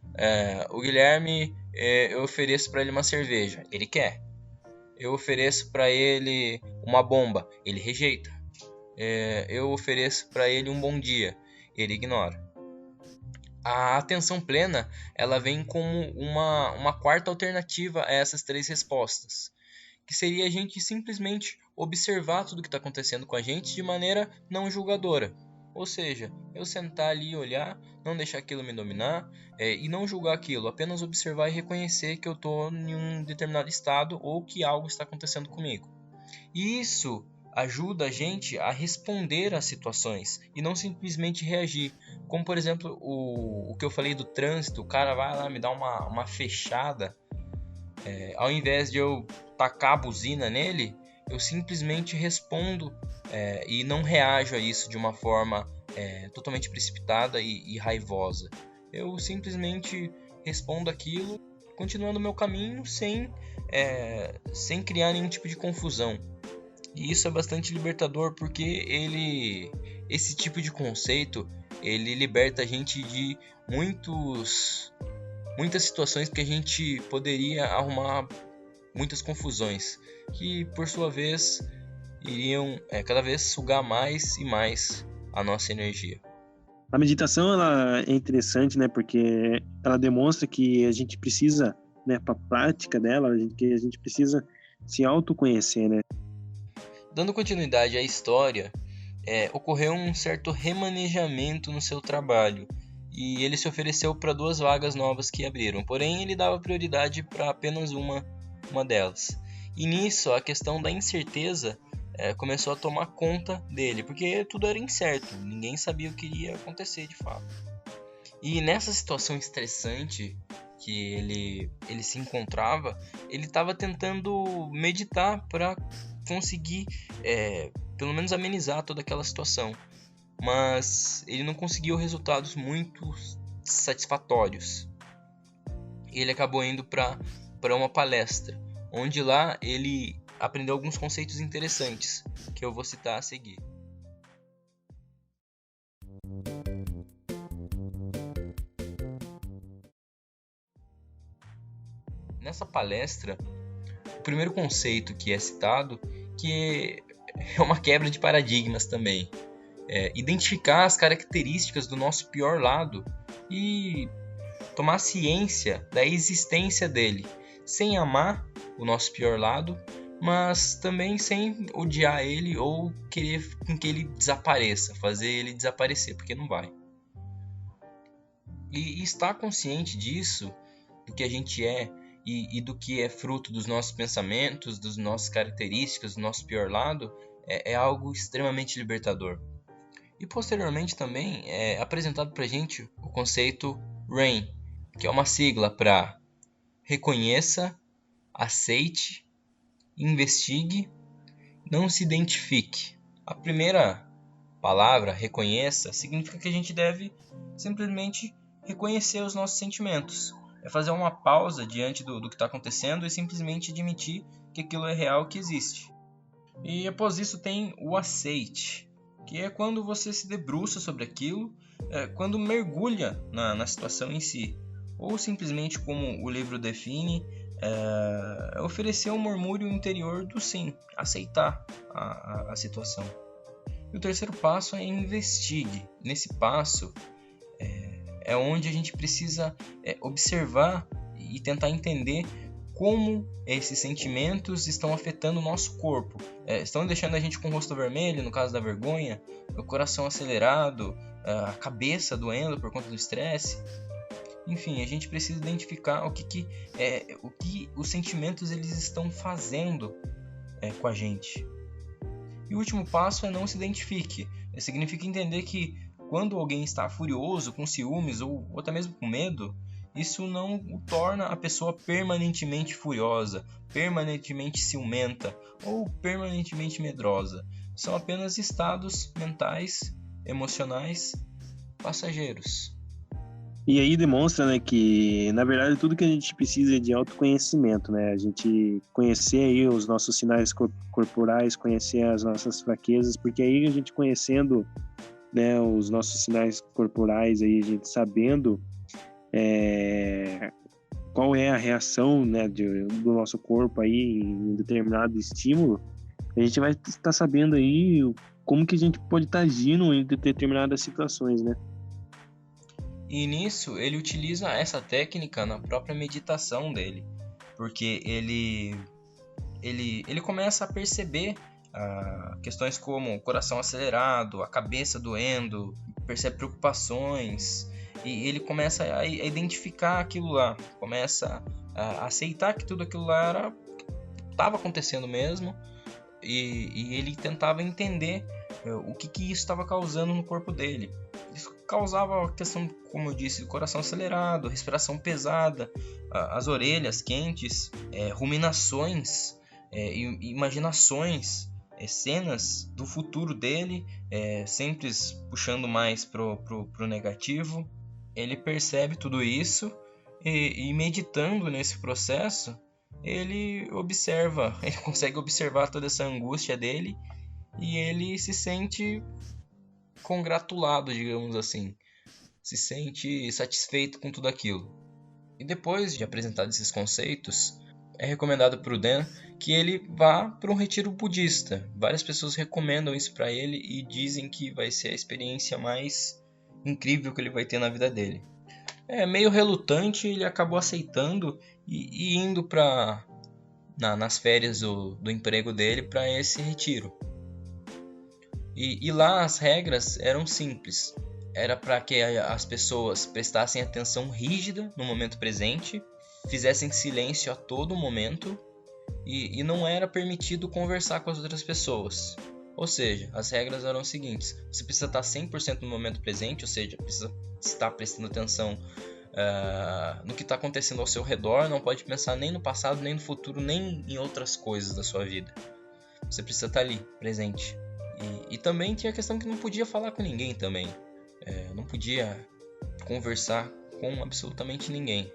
o Guilherme, eu ofereço para ele uma cerveja, ele quer. Eu ofereço para ele uma bomba, ele rejeita. Eu ofereço para ele um bom dia, ele ignora. A atenção plena, ela vem como uma quarta alternativa a essas 3 respostas, que seria a gente simplesmente observar tudo o que está acontecendo com a gente de maneira não julgadora. Ou seja, eu sentar ali e olhar, não deixar aquilo me dominar e não julgar aquilo, apenas observar e reconhecer que eu estou em um determinado estado ou que algo está acontecendo comigo. E isso ajuda a gente a responder às situações e não simplesmente reagir. Como por exemplo o que eu falei do trânsito, o cara vai lá me dar uma fechada, ao invés de eu tacar a buzina nele, eu simplesmente respondo e não reajo a isso de uma forma totalmente precipitada e raivosa. Eu simplesmente respondo aquilo, continuando o meu caminho sem criar nenhum tipo de confusão. E isso é bastante libertador porque esse tipo de conceito, ele liberta a gente de muitas situações que a gente poderia arrumar muitas confusões, que por sua vez iriam cada vez sugar mais e mais a nossa energia. A meditação, ela é interessante, né? Porque ela demonstra que a gente precisa, né, para a prática dela, que a gente precisa se autoconhecer, né? Dando continuidade à história, ocorreu um certo remanejamento no seu trabalho e ele se ofereceu para 2 vagas novas que abriram, porém ele dava prioridade para apenas uma delas. E nisso a questão da incerteza começou a tomar conta dele, porque tudo era incerto, ninguém sabia o que iria acontecer de fato. E nessa situação estressante que ele se encontrava, ele estava tentando meditar para conseguir pelo menos amenizar toda aquela situação, mas ele não conseguiu resultados muito satisfatórios. Ele acabou indo para uma palestra, onde lá ele aprendeu alguns conceitos interessantes que eu vou citar a seguir. nessa palestra, o primeiro conceito que é citado, que é uma quebra de paradigmas também, identificar as características do nosso pior lado e tomar ciência da existência dele, sem amar o nosso pior lado, mas também sem odiar ele ou querer com que ele desapareça, fazer ele desaparecer, porque não vai. E estar consciente disso, do que a gente é e do que é fruto dos nossos pensamentos, das nossas características, do nosso pior lado, é algo extremamente libertador. E posteriormente também é apresentado para a gente o conceito RAIN, que é uma sigla para reconheça, aceite, investigue, não se identifique. A primeira palavra, reconheça, significa que a gente deve simplesmente reconhecer os nossos sentimentos. É fazer uma pausa diante do que está acontecendo e simplesmente admitir que aquilo é real, que existe. E após isso tem o aceite, que é quando você se debruça sobre aquilo, quando mergulha na situação em si. Ou simplesmente, como o livro define, oferecer um murmúrio interior do sim, aceitar a situação. E o terceiro passo é investigue. Nesse passo é onde a gente precisa observar e tentar entender como esses sentimentos estão afetando o nosso corpo. Estão deixando a gente com o rosto vermelho, no caso da vergonha, o coração acelerado, a cabeça doendo por conta do estresse. Enfim, a gente precisa identificar o que os sentimentos eles estão fazendo com a gente. E o último passo é não se identifique. Significa entender que quando alguém está furioso, com ciúmes ou até mesmo com medo, isso não o torna a pessoa permanentemente furiosa, permanentemente ciumenta ou permanentemente medrosa. São apenas estados mentais, emocionais, passageiros. E aí demonstra, né, que na verdade tudo que a gente precisa é de autoconhecimento, né? A gente conhecer aí os nossos sinais corporais, conhecer as nossas fraquezas, porque aí a gente conhecendo, né, os nossos sinais corporais, aí a gente sabendo qual é a reação, né, do nosso corpo aí em determinado estímulo, a gente vai estar sabendo aí como que a gente pode estar agindo em determinadas situações, né? E nisso ele utiliza essa técnica na própria meditação dele, porque ele começa a perceber questões como o coração acelerado, a cabeça doendo, percebe preocupações, e ele começa a identificar aquilo lá, começa a aceitar que tudo aquilo lá estava acontecendo mesmo, e ele tentava entender o que isso estava causando no corpo dele. Isso causava a questão, como eu disse, do coração acelerado, respiração pesada, as orelhas quentes, ruminações, imaginações, cenas do futuro dele, sempre puxando mais pro negativo. Ele percebe tudo isso e meditando nesse processo, ele consegue observar toda essa angústia dele e ele se sente congratulado, digamos assim, se sente satisfeito com tudo aquilo. E depois de apresentar esses conceitos, é recomendado para o Dan que ele vá para um retiro budista. Várias pessoas recomendam isso para ele e dizem que vai ser a experiência mais incrível que ele vai ter na vida dele. Meio relutante, ele acabou aceitando e indo nas férias do emprego dele para esse retiro. E lá as regras eram simples. Era para que as pessoas prestassem atenção rígida no momento presente, fizessem silêncio a todo momento e não era permitido conversar com as outras pessoas. Ou seja, as regras eram as seguintes: você precisa estar 100% no momento presente, ou seja, precisa estar prestando atenção no que está acontecendo ao seu redor, não pode pensar nem no passado, nem no futuro, nem em outras coisas da sua vida. Você precisa estar ali, presente. E também tinha a questão que não podia falar com ninguém também. Não podia conversar com absolutamente ninguém.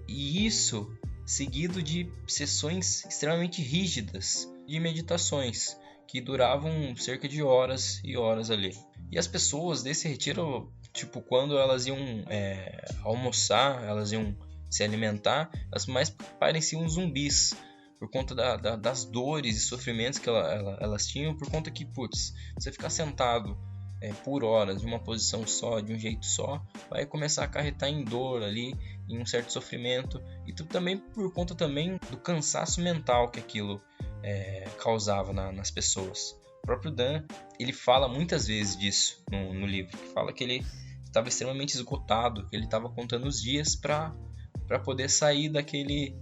E isso seguido de sessões extremamente rígidas de meditações que duravam cerca de horas e horas ali. E as pessoas desse retiro, quando elas iam almoçar, elas iam se alimentar, elas mais pareciam zumbis, por conta das dores e sofrimentos que elas tinham, por conta que, você ficar sentado por horas, de uma posição só, de um jeito só, vai começar a acarretar em dor ali, em um certo sofrimento, e também por conta também do cansaço mental que aquilo causava nas pessoas. O próprio Dan, ele fala muitas vezes disso no livro, que fala que ele estava extremamente esgotado, que ele estava contando os dias para poder sair daquele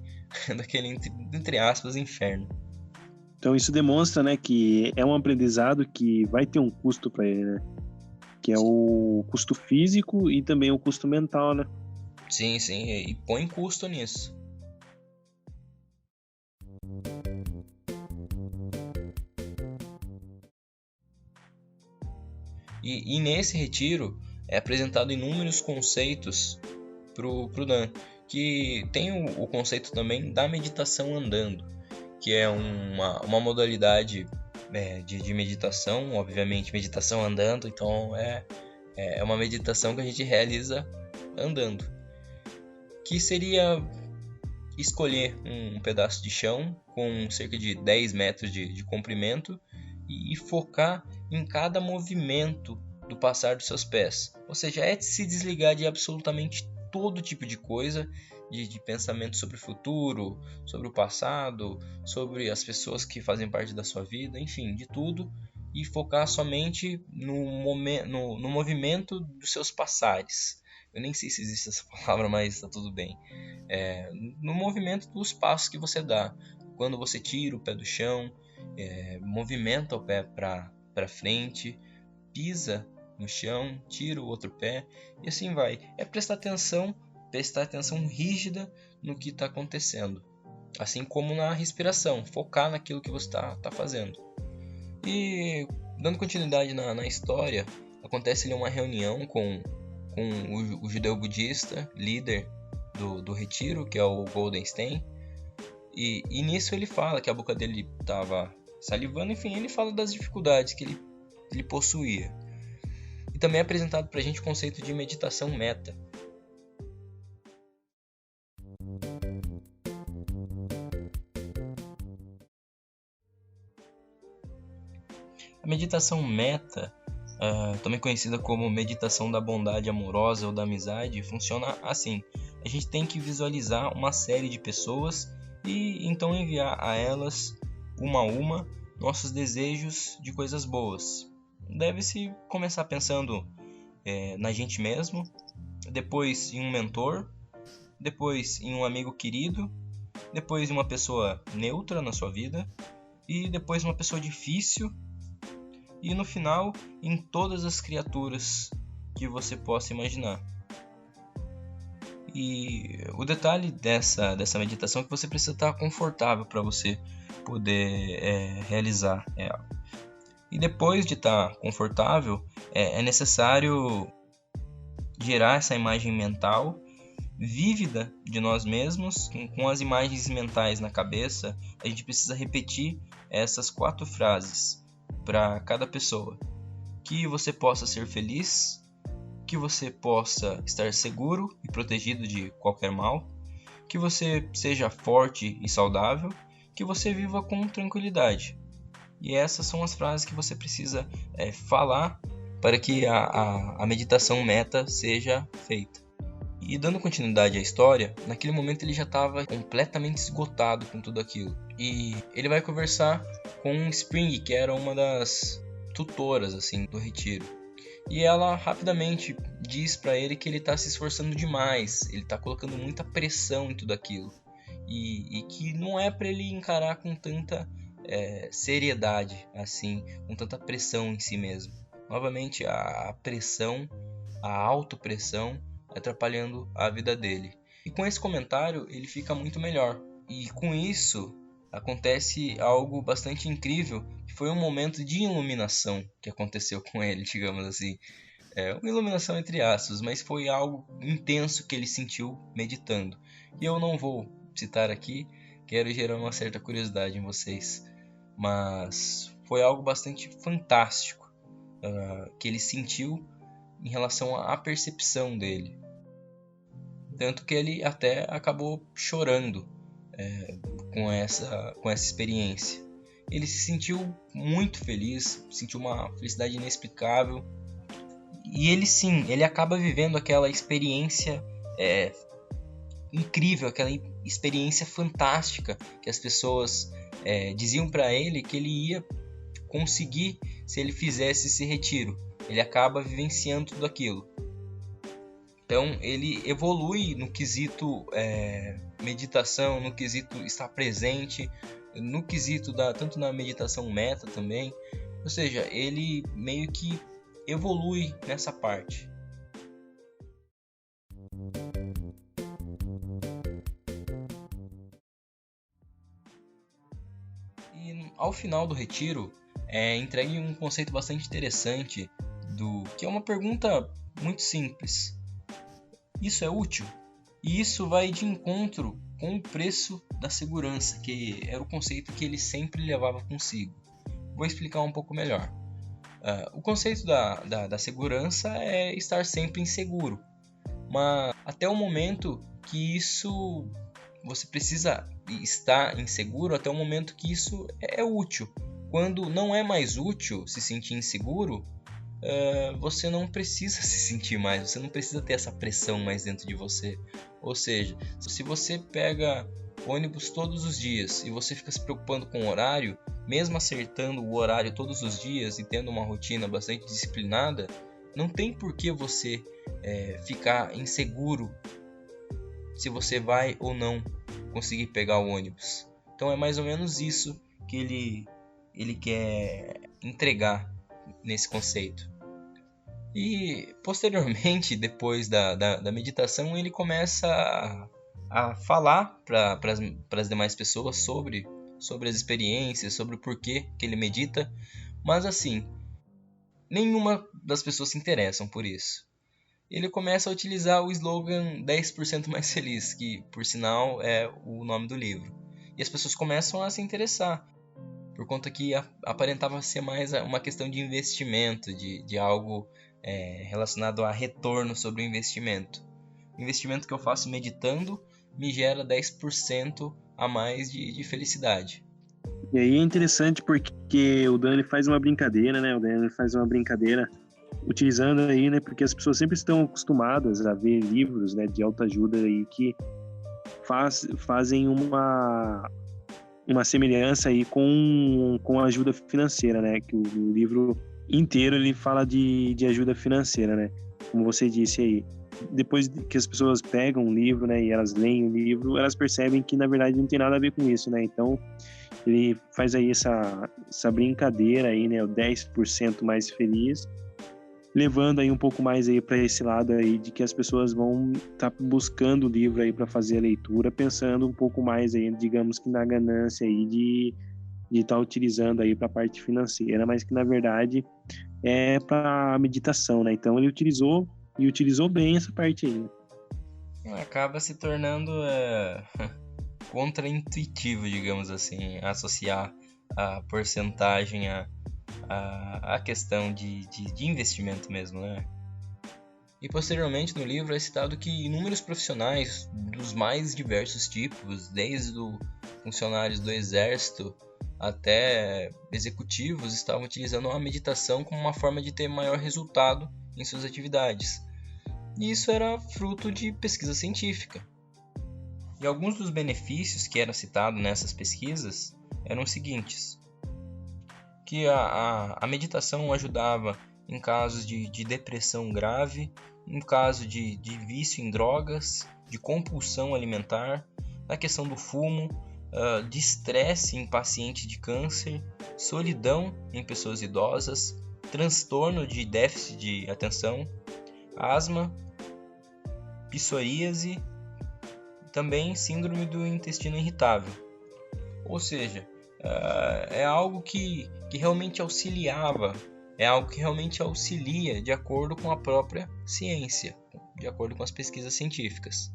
entre aspas, inferno. Então isso demonstra, né, que é um aprendizado que vai ter um custo para ele, né? Que é o custo físico e também o custo mental, né? Sim, e põe custo nisso. E nesse retiro é apresentado inúmeros conceitos pro Dan, que tem o conceito também da meditação andando, que é uma modalidade de meditação, obviamente meditação andando, então é uma meditação que a gente realiza andando, que seria escolher um pedaço de chão com cerca de 10 metros de comprimento e focar em cada movimento do passar dos seus pés, ou seja, é se desligar de absolutamente todo tipo de coisa, de pensamento sobre o futuro, sobre o passado, sobre as pessoas que fazem parte da sua vida, enfim, de tudo, e focar somente no movimento dos seus passares. Eu nem sei se existe essa palavra, mas está tudo bem. No movimento dos passos que você dá, quando você tira o pé do chão, movimenta o pé para frente, pisa no chão, tira o outro pé e assim vai. É prestar atenção rígida no que está acontecendo, assim como na respiração, focar naquilo que você está fazendo. E dando continuidade na história, acontece ali uma reunião com o judeu budista, líder do retiro, que é o Goldenstein, e nisso ele fala que a boca dele estava salivando, enfim, ele fala das dificuldades que ele possuía. E também é apresentado para a gente o conceito de meditação meta. A meditação meta, também conhecida como meditação da bondade amorosa ou da amizade, funciona assim. A gente tem que visualizar uma série de pessoas e então enviar a elas, uma a uma, nossos desejos de coisas boas. Deve-se começar pensando na gente mesmo, depois em um mentor, depois em um amigo querido, depois em uma pessoa neutra na sua vida, e depois uma pessoa difícil, e no final em todas as criaturas que você possa imaginar. E o detalhe dessa meditação é que você precisa estar confortável para você poder realizar ela. E depois de estar confortável, é necessário gerar essa imagem mental vívida de nós mesmos, com as imagens mentais na cabeça. A gente precisa repetir essas 4 frases para cada pessoa: que você possa ser feliz, que você possa estar seguro e protegido de qualquer mal, que você seja forte e saudável, que você viva com tranquilidade. E essas são as frases que você precisa falar para que a meditação meta seja feita. E dando continuidade à história, naquele momento ele já estava completamente esgotado com tudo aquilo. E ele vai conversar com Spring, que era uma das tutoras assim do retiro. E ela rapidamente diz para ele que ele está se esforçando demais, ele está colocando muita pressão em tudo aquilo. E que não é para ele encarar com tanta seriedade, assim, com tanta pressão em si mesmo. Novamente, a pressão, a autopressão, atrapalhando a vida dele. E com esse comentário ele fica muito melhor. E com isso acontece algo bastante incrível, que foi um momento de iluminação que aconteceu com ele, digamos assim. Uma iluminação entre aspas, mas foi algo intenso que ele sentiu meditando. E eu não vou citar aqui, quero gerar uma certa curiosidade em vocês. Mas foi algo bastante fantástico que ele sentiu em relação à percepção dele. tanto que ele até acabou chorando com essa experiência. Ele se sentiu muito feliz, sentiu uma felicidade inexplicável, e ele acaba vivendo aquela experiência incrível, aquela experiência fantástica que as pessoas diziam para ele que ele ia conseguir se ele fizesse esse retiro. Ele acaba vivenciando tudo aquilo. Então ele evolui no quesito meditação, no quesito estar presente, no quesito tanto na meditação meta também. Ou seja, ele meio que evolui nessa parte. E ao final do retiro, entregue um conceito bastante interessante, que é uma pergunta muito simples. Isso é útil? E isso vai de encontro com o preço da segurança, que era o conceito que ele sempre levava consigo. Vou explicar um pouco melhor. O conceito da segurança é estar sempre inseguro, mas até o momento que você precisa estar inseguro, até o momento que isso é útil. Quando não é mais útil se sentir inseguro, você não precisa se sentir mais, você não precisa ter essa pressão mais dentro de você. Ou seja, se você pega ônibus todos os dias e você fica se preocupando com o horário, mesmo acertando o horário todos os dias e tendo uma rotina bastante disciplinada, não tem por que você ficar inseguro se você vai ou não conseguir pegar o ônibus. Então é mais ou menos isso que ele quer entregar nesse conceito. E posteriormente, depois da meditação, ele começa a falar para as demais pessoas sobre as experiências, sobre o porquê que ele medita, mas assim, nenhuma das pessoas se interessam por isso. Ele começa a utilizar o slogan 10% mais feliz, que por sinal é o nome do livro, e as pessoas começam a se interessar, por conta que aparentava ser mais uma questão de investimento, de algo relacionado a retorno sobre o investimento. O investimento que eu faço meditando me gera 10% a mais de felicidade. E aí é interessante porque o Dan faz uma brincadeira, né? O Dan faz uma brincadeira utilizando aí, né? Porque as pessoas sempre estão acostumadas a ver livros, né, de autoajuda aí que fazem uma semelhança aí com a ajuda financeira, né? Que o livro inteiro ele fala de ajuda financeira, né? Como você disse aí. Depois que as pessoas pegam um livro, né, e elas leem o livro, elas percebem que na verdade não tem nada a ver com isso, né? Então ele faz aí essa brincadeira aí, né, o 10% mais feliz, levando aí um pouco mais aí para esse lado aí de que as pessoas vão estar buscando o livro aí para fazer a leitura, pensando um pouco mais aí, digamos que na ganância aí de estar utilizando aí para a parte financeira, mas que na verdade é para a meditação, né? Então ele utilizou bem essa parte aí. Acaba se tornando contraintuitivo, digamos assim, associar a porcentagem a questão de investimento mesmo, né? E posteriormente no livro é citado que inúmeros profissionais dos mais diversos tipos, desde funcionários do exército até executivos, estavam utilizando a meditação como uma forma de ter maior resultado em suas atividades. E isso era fruto de pesquisa científica. E alguns dos benefícios que eram citados nessas pesquisas eram os seguintes: que a meditação ajudava em casos de depressão grave, em caso de vício em drogas, de compulsão alimentar, na questão do fumo, de estresse em paciente de câncer, solidão em pessoas idosas, transtorno de déficit de atenção, asma, psoríase, também síndrome do intestino irritável. Ou seja, é algo que realmente auxiliava, é algo que realmente auxilia de acordo com a própria ciência, de acordo com as pesquisas científicas.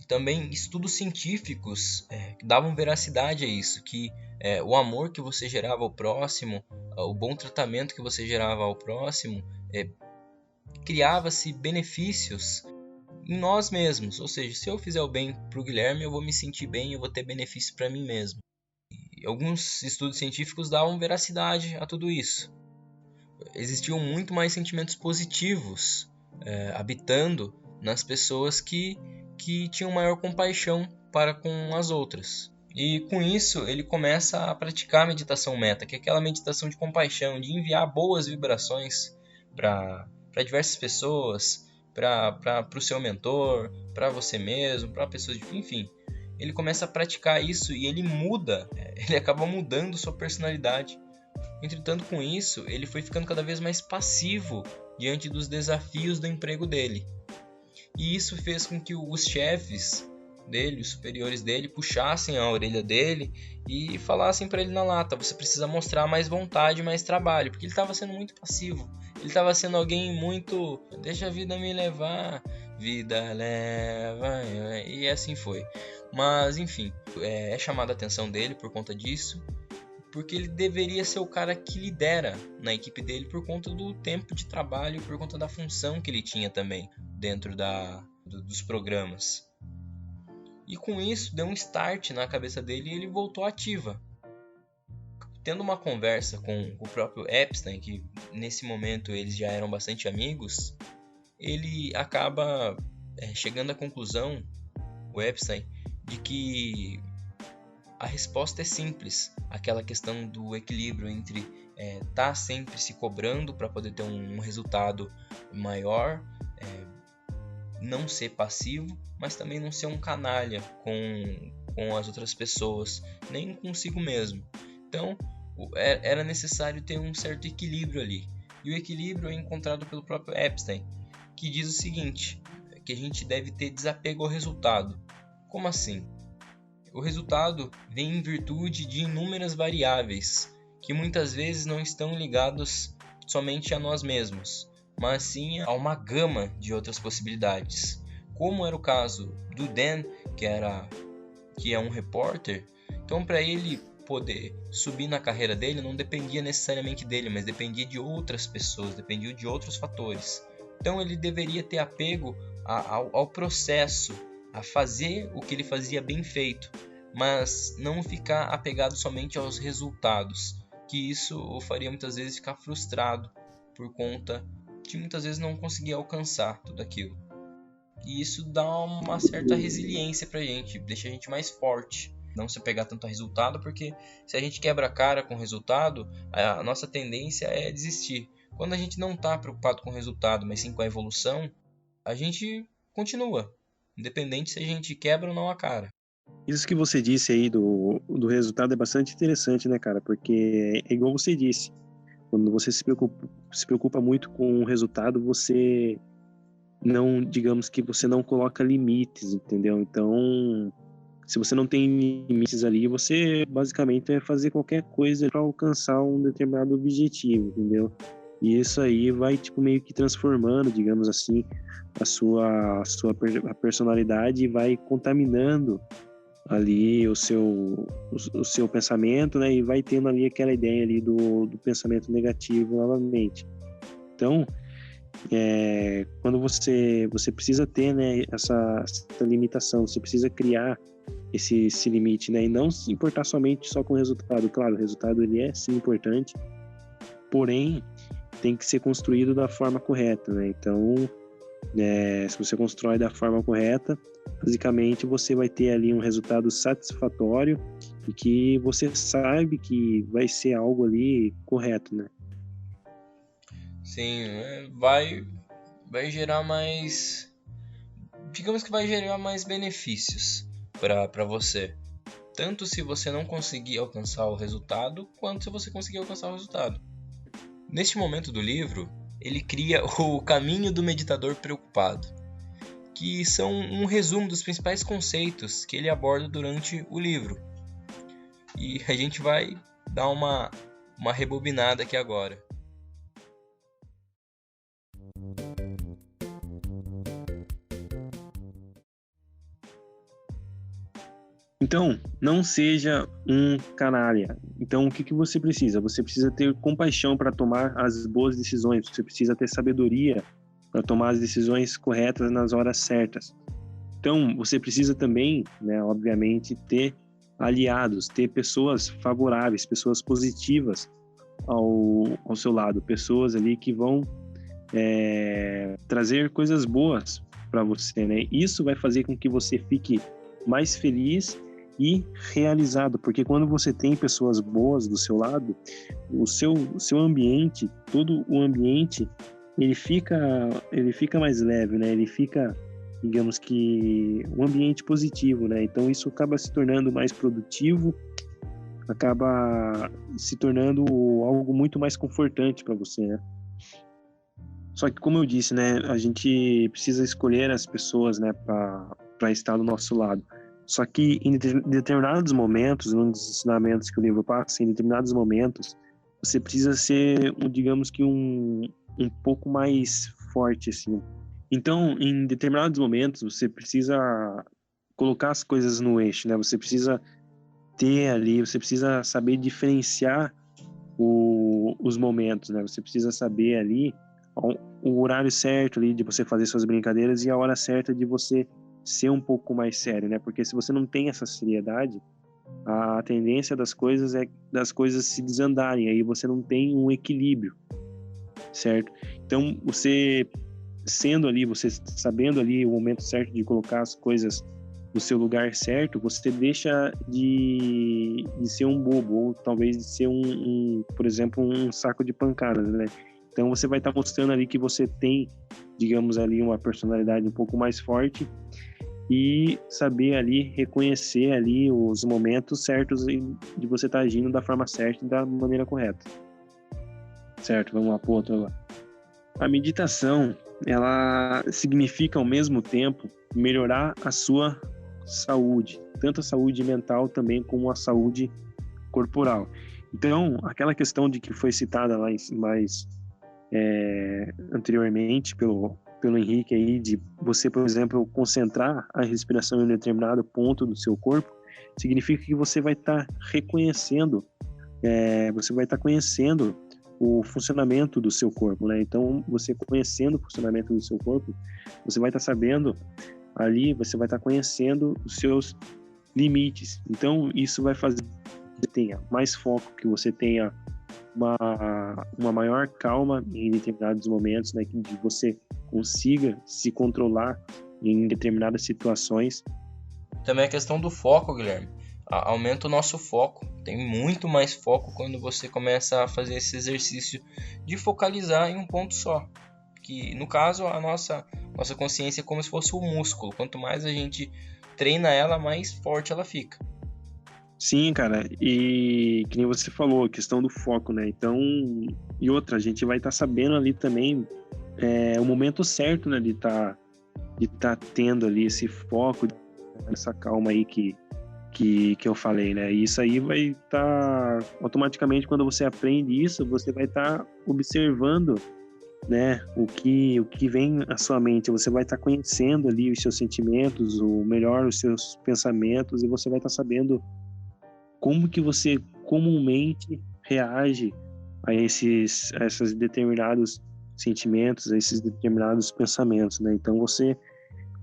E também estudos científicos davam veracidade a isso, que o amor que você gerava ao próximo, o bom tratamento que você gerava ao próximo, criava-se benefícios em nós mesmos. Ou seja, se eu fizer o bem para o Guilherme, eu vou me sentir bem, eu vou ter benefício para mim mesmo. E alguns estudos científicos davam veracidade a tudo isso. Existiam muito mais sentimentos positivos habitando nas pessoas que tinham maior compaixão para com as outras. E com isso ele começa a praticar a meditação meta, que é aquela meditação de compaixão, de enviar boas vibrações para diversas pessoas, para o seu mentor, para você mesmo, para pessoas, enfim. Ele começa a praticar isso e ele muda, ele acaba mudando sua personalidade. Entretanto, com isso, ele foi ficando cada vez mais passivo diante dos desafios do emprego dele. E isso fez com que os chefes dele, os superiores dele, puxassem a orelha dele e falassem para ele na lata: você precisa mostrar mais vontade, mais trabalho, porque ele estava sendo muito passivo. Ele estava sendo alguém muito, deixa a vida me levar, vida leva, e assim foi. Mas enfim, é chamada a atenção dele por conta disso, porque ele deveria ser o cara que lidera na equipe dele por conta do tempo de trabalho, por conta da função que ele tinha também dentro dos programas. E com isso deu um start na cabeça dele e ele voltou ativa. Tendo uma conversa com o próprio Epstein, que nesse momento eles já eram bastante amigos, ele acaba chegando à conclusão, o Epstein, de que a resposta é simples. Aquela questão do equilíbrio entre tá sempre se cobrando para poder ter um resultado maior, não ser passivo, mas também não ser um canalha com as outras pessoas, nem consigo mesmo. Então, era necessário ter um certo equilíbrio ali. E o equilíbrio é encontrado pelo próprio Epstein, que diz o seguinte, que a gente deve ter desapego ao resultado. Como assim? O resultado vem em virtude de inúmeras variáveis, que muitas vezes não estão ligados somente a nós mesmos, mas sim a uma gama de outras possibilidades. Como era o caso do Dan, que é um repórter, então para ele poder subir na carreira dele não dependia necessariamente dele, mas dependia de outras pessoas, dependia de outros fatores. Então ele deveria ter apego ao processo, a fazer o que ele fazia bem feito, mas não ficar apegado somente aos resultados, que isso o faria muitas vezes ficar frustrado por conta de muitas vezes não conseguir alcançar tudo aquilo. E isso dá uma certa resiliência pra gente, deixa a gente mais forte, não se apegar tanto a resultado, porque se a gente quebra a cara com o resultado, a nossa tendência é desistir. Quando a gente não está preocupado com o resultado, mas sim com a evolução, a gente continua, independente se a gente quebra ou não a cara. Isso que você disse aí do resultado é bastante interessante, né, cara? Porque é igual você disse, quando você se preocupa muito com o resultado, você não, digamos que você não coloca limites, entendeu? Então, se você não tem limites ali, você basicamente vai fazer qualquer coisa para alcançar um determinado objetivo, entendeu? E isso aí vai, tipo, meio que transformando, digamos assim, a sua personalidade e vai contaminando ali o seu pensamento, né? E vai tendo ali aquela ideia ali do pensamento negativo novamente. Então, quando você precisa ter, né, essa limitação, você precisa criar esse limite, né? E não se importar somente só com o resultado. Claro, o resultado ele é sim importante, porém tem que ser construído da forma correta, né? Então, se você constrói da forma correta, basicamente você vai ter ali um resultado satisfatório e que você sabe que vai ser algo ali correto, né? Sim, vai gerar mais, digamos que vai gerar mais benefícios para você, tanto se você não conseguir alcançar o resultado, quanto se você conseguir alcançar o resultado. Neste momento do livro, ele cria o caminho do meditador preocupado, que são um resumo dos principais conceitos que ele aborda durante o livro. E a gente vai dar uma rebobinada aqui agora. Então, não seja um canalha. Então, o que você precisa? Você precisa ter compaixão para tomar as boas decisões. Você precisa ter sabedoria para tomar as decisões corretas nas horas certas. Então, você precisa também, né, obviamente, ter aliados, ter pessoas favoráveis, pessoas positivas ao seu lado, pessoas ali que vão trazer coisas boas para você, né? Isso vai fazer com que você fique mais feliz e realizado, porque quando você tem pessoas boas do seu lado, o seu ambiente, todo o ambiente, ele fica mais leve, né? Ele fica, digamos que, um ambiente positivo, né? Então isso acaba se tornando mais produtivo, acaba se tornando algo muito mais confortante para você, né? Só que, como eu disse, né, a gente precisa escolher as pessoas, né, para estar do nosso lado. Só que em determinados momentos, num dos ensinamentos que o livro passa, em determinados momentos, você precisa ser, digamos que um pouco mais forte, assim. Então, em determinados momentos, você precisa colocar as coisas no eixo, né? Você precisa ter ali, você precisa saber diferenciar os momentos, né? Você precisa saber ali o horário certo ali de você fazer suas brincadeiras e a hora certa de você ser um pouco mais sério, né? Porque se você não tem essa seriedade, a tendência das coisas é das coisas se desandarem, aí você não tem um equilíbrio, certo? Então, você sabendo ali o momento certo de colocar as coisas no seu lugar certo, você deixa de ser um bobo, ou talvez de ser por exemplo, um saco de pancadas, né? Então você vai estar mostrando ali que você tem, digamos ali, uma personalidade um pouco mais forte e saber ali reconhecer ali os momentos certos de você estar agindo da forma certa e da maneira correta. Certo, vamos lá pro outro agora. A meditação, ela significa ao mesmo tempo melhorar a sua saúde, tanto a saúde mental também como a saúde corporal. Então, aquela questão de que foi citada lá mais anteriormente pelo Henrique aí, de você, por exemplo, concentrar a respiração em um determinado ponto do seu corpo, significa que você vai estar reconhecendo, você vai estar conhecendo o funcionamento do seu corpo, né? Então, você conhecendo o funcionamento do seu corpo, você vai estar sabendo ali, você vai estar conhecendo os seus limites. Então, isso vai fazer que você tenha mais foco, que você tenha uma maior calma em determinados momentos, né? Que você consiga se controlar em determinadas situações. Também a questão do foco, Guilherme. Aumenta o nosso foco. Tem muito mais foco quando você começa a fazer esse exercício de focalizar em um ponto só. Que no caso a nossa consciência é como se fosse um músculo. Quanto mais a gente treina ela, mais forte ela fica. Sim, cara, e que nem você falou, a questão do foco, né? Então, e outra, a gente vai estar sabendo ali também o momento certo, né, de tá tendo ali esse foco, essa calma aí que eu falei, né? E isso aí vai estar automaticamente, quando você aprende isso, você vai estar observando, né, o que vem à sua mente. Você vai estar conhecendo ali os seus sentimentos, os seus pensamentos, e você vai estar sabendo como que você comumente reage a esses determinados sentimentos, a esses determinados pensamentos, né? Então você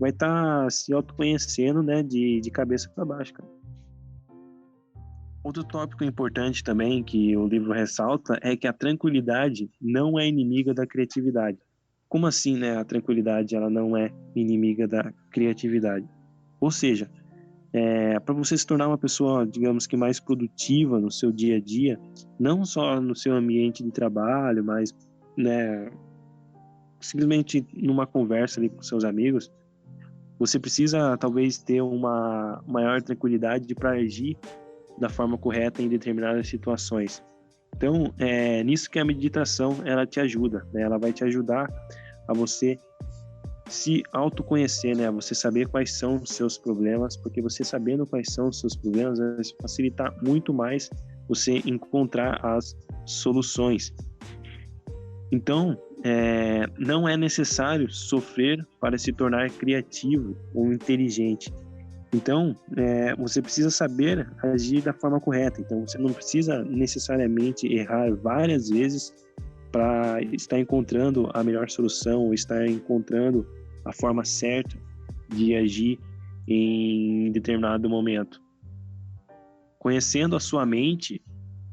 vai estar se autoconhecendo, né, de cabeça para baixo, cara. Outro tópico importante também que o livro ressalta é que a tranquilidade não é inimiga da criatividade. Como assim, né? A tranquilidade ela não é inimiga da criatividade. Ou seja, para você se tornar uma pessoa, digamos que mais produtiva no seu dia a dia, não só no seu ambiente de trabalho, mas, né, simplesmente numa conversa ali com seus amigos, você precisa talvez ter uma maior tranquilidade para agir da forma correta em determinadas situações. Então, nisso que a meditação ela te ajuda, né? Ela vai te ajudar a você se autoconhecer, né? Você saber quais são os seus problemas, porque você sabendo quais são os seus problemas vai facilitar muito mais você encontrar as soluções. Então, não é necessário sofrer para se tornar criativo ou inteligente. Então, você precisa saber agir da forma correta. Então, você não precisa necessariamente errar várias vezes para estar encontrando a melhor solução, estar encontrando a forma certa de agir em determinado momento. Conhecendo a sua mente,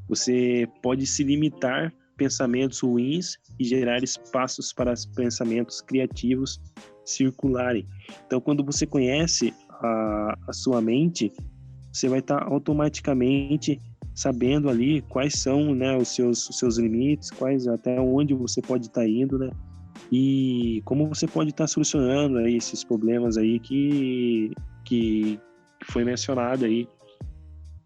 você pode se limitar a pensamentos ruins e gerar espaços para pensamentos criativos circularem. Então, quando você conhece a sua mente, você vai estar automaticamente sabendo ali quais são, né, os seus limites, até onde você pode estar indo, né, e como você pode estar solucionando aí esses problemas aí que foi mencionado aí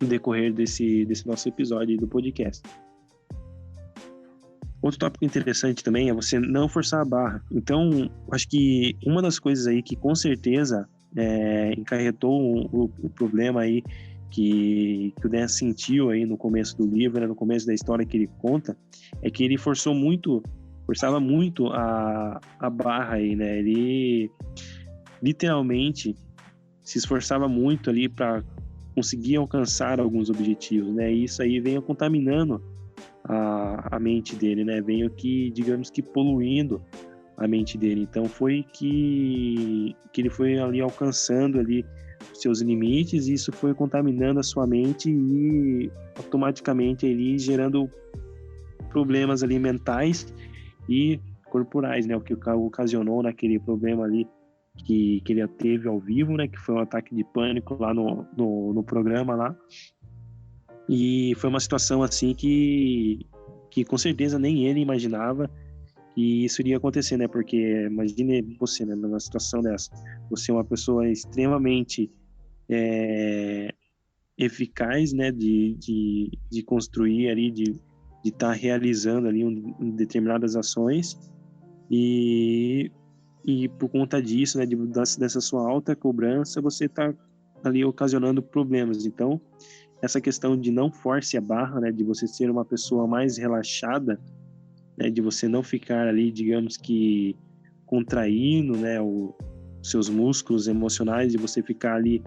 no decorrer desse nosso episódio do podcast. Outro tópico interessante também é você não forçar a barra. Então, acho que uma das coisas aí que com certeza encarretou o problema aí que o Dan sentiu aí no começo do livro, né, no começo da história que ele conta, é que ele forçava muito a barra aí, né? Ele literalmente se esforçava muito ali para conseguir alcançar alguns objetivos, né? E isso aí veio contaminando a mente dele, né? Veio que, digamos que poluindo a mente dele. Então foi que ele foi ali alcançando ali os seus limites, e isso foi contaminando a sua mente e automaticamente ali gerando problemas ali mentais e corporais, né? O que ocasionou naquele problema ali que ele teve ao vivo, né? Que foi um ataque de pânico lá no programa lá. E foi uma situação assim que com certeza nem ele imaginava que isso iria acontecer, né? Porque imagine você, né, numa situação dessa, você é uma pessoa extremamente eficaz, né, de construir ali, de estar realizando ali determinadas ações, e por conta disso, né, dessa sua alta cobrança, você está ali ocasionando problemas. Então, essa questão de não force a barra, né, de você ser uma pessoa mais relaxada, né, de você não ficar ali, digamos que contraindo, né, os seus músculos emocionais, de você ficar ali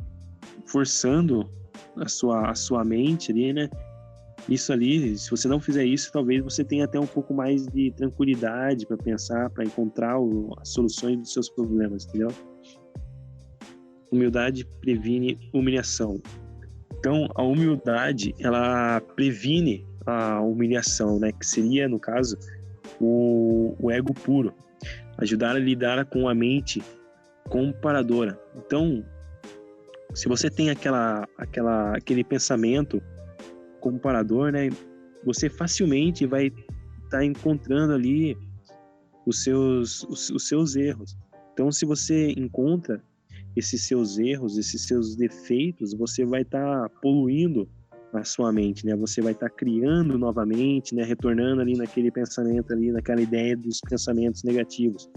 forçando a sua mente ali, né? Isso ali, se você não fizer isso, talvez você tenha até um pouco mais de tranquilidade para pensar, para encontrar as soluções dos seus problemas, entendeu? Humildade previne humilhação. Então, a humildade, ela previne a humilhação, né? Que seria, no caso, o ego puro. Ajudar a lidar com a mente comparadora. Então, se você tem aquele pensamento comparador, né? Você facilmente vai estar encontrando ali os seus erros. Então, se você encontra esses seus erros, esses seus defeitos, você vai estar poluindo a sua mente, né? Você vai estar criando novamente, né? Retornando ali naquele pensamento ali, naquela ideia dos pensamentos negativos.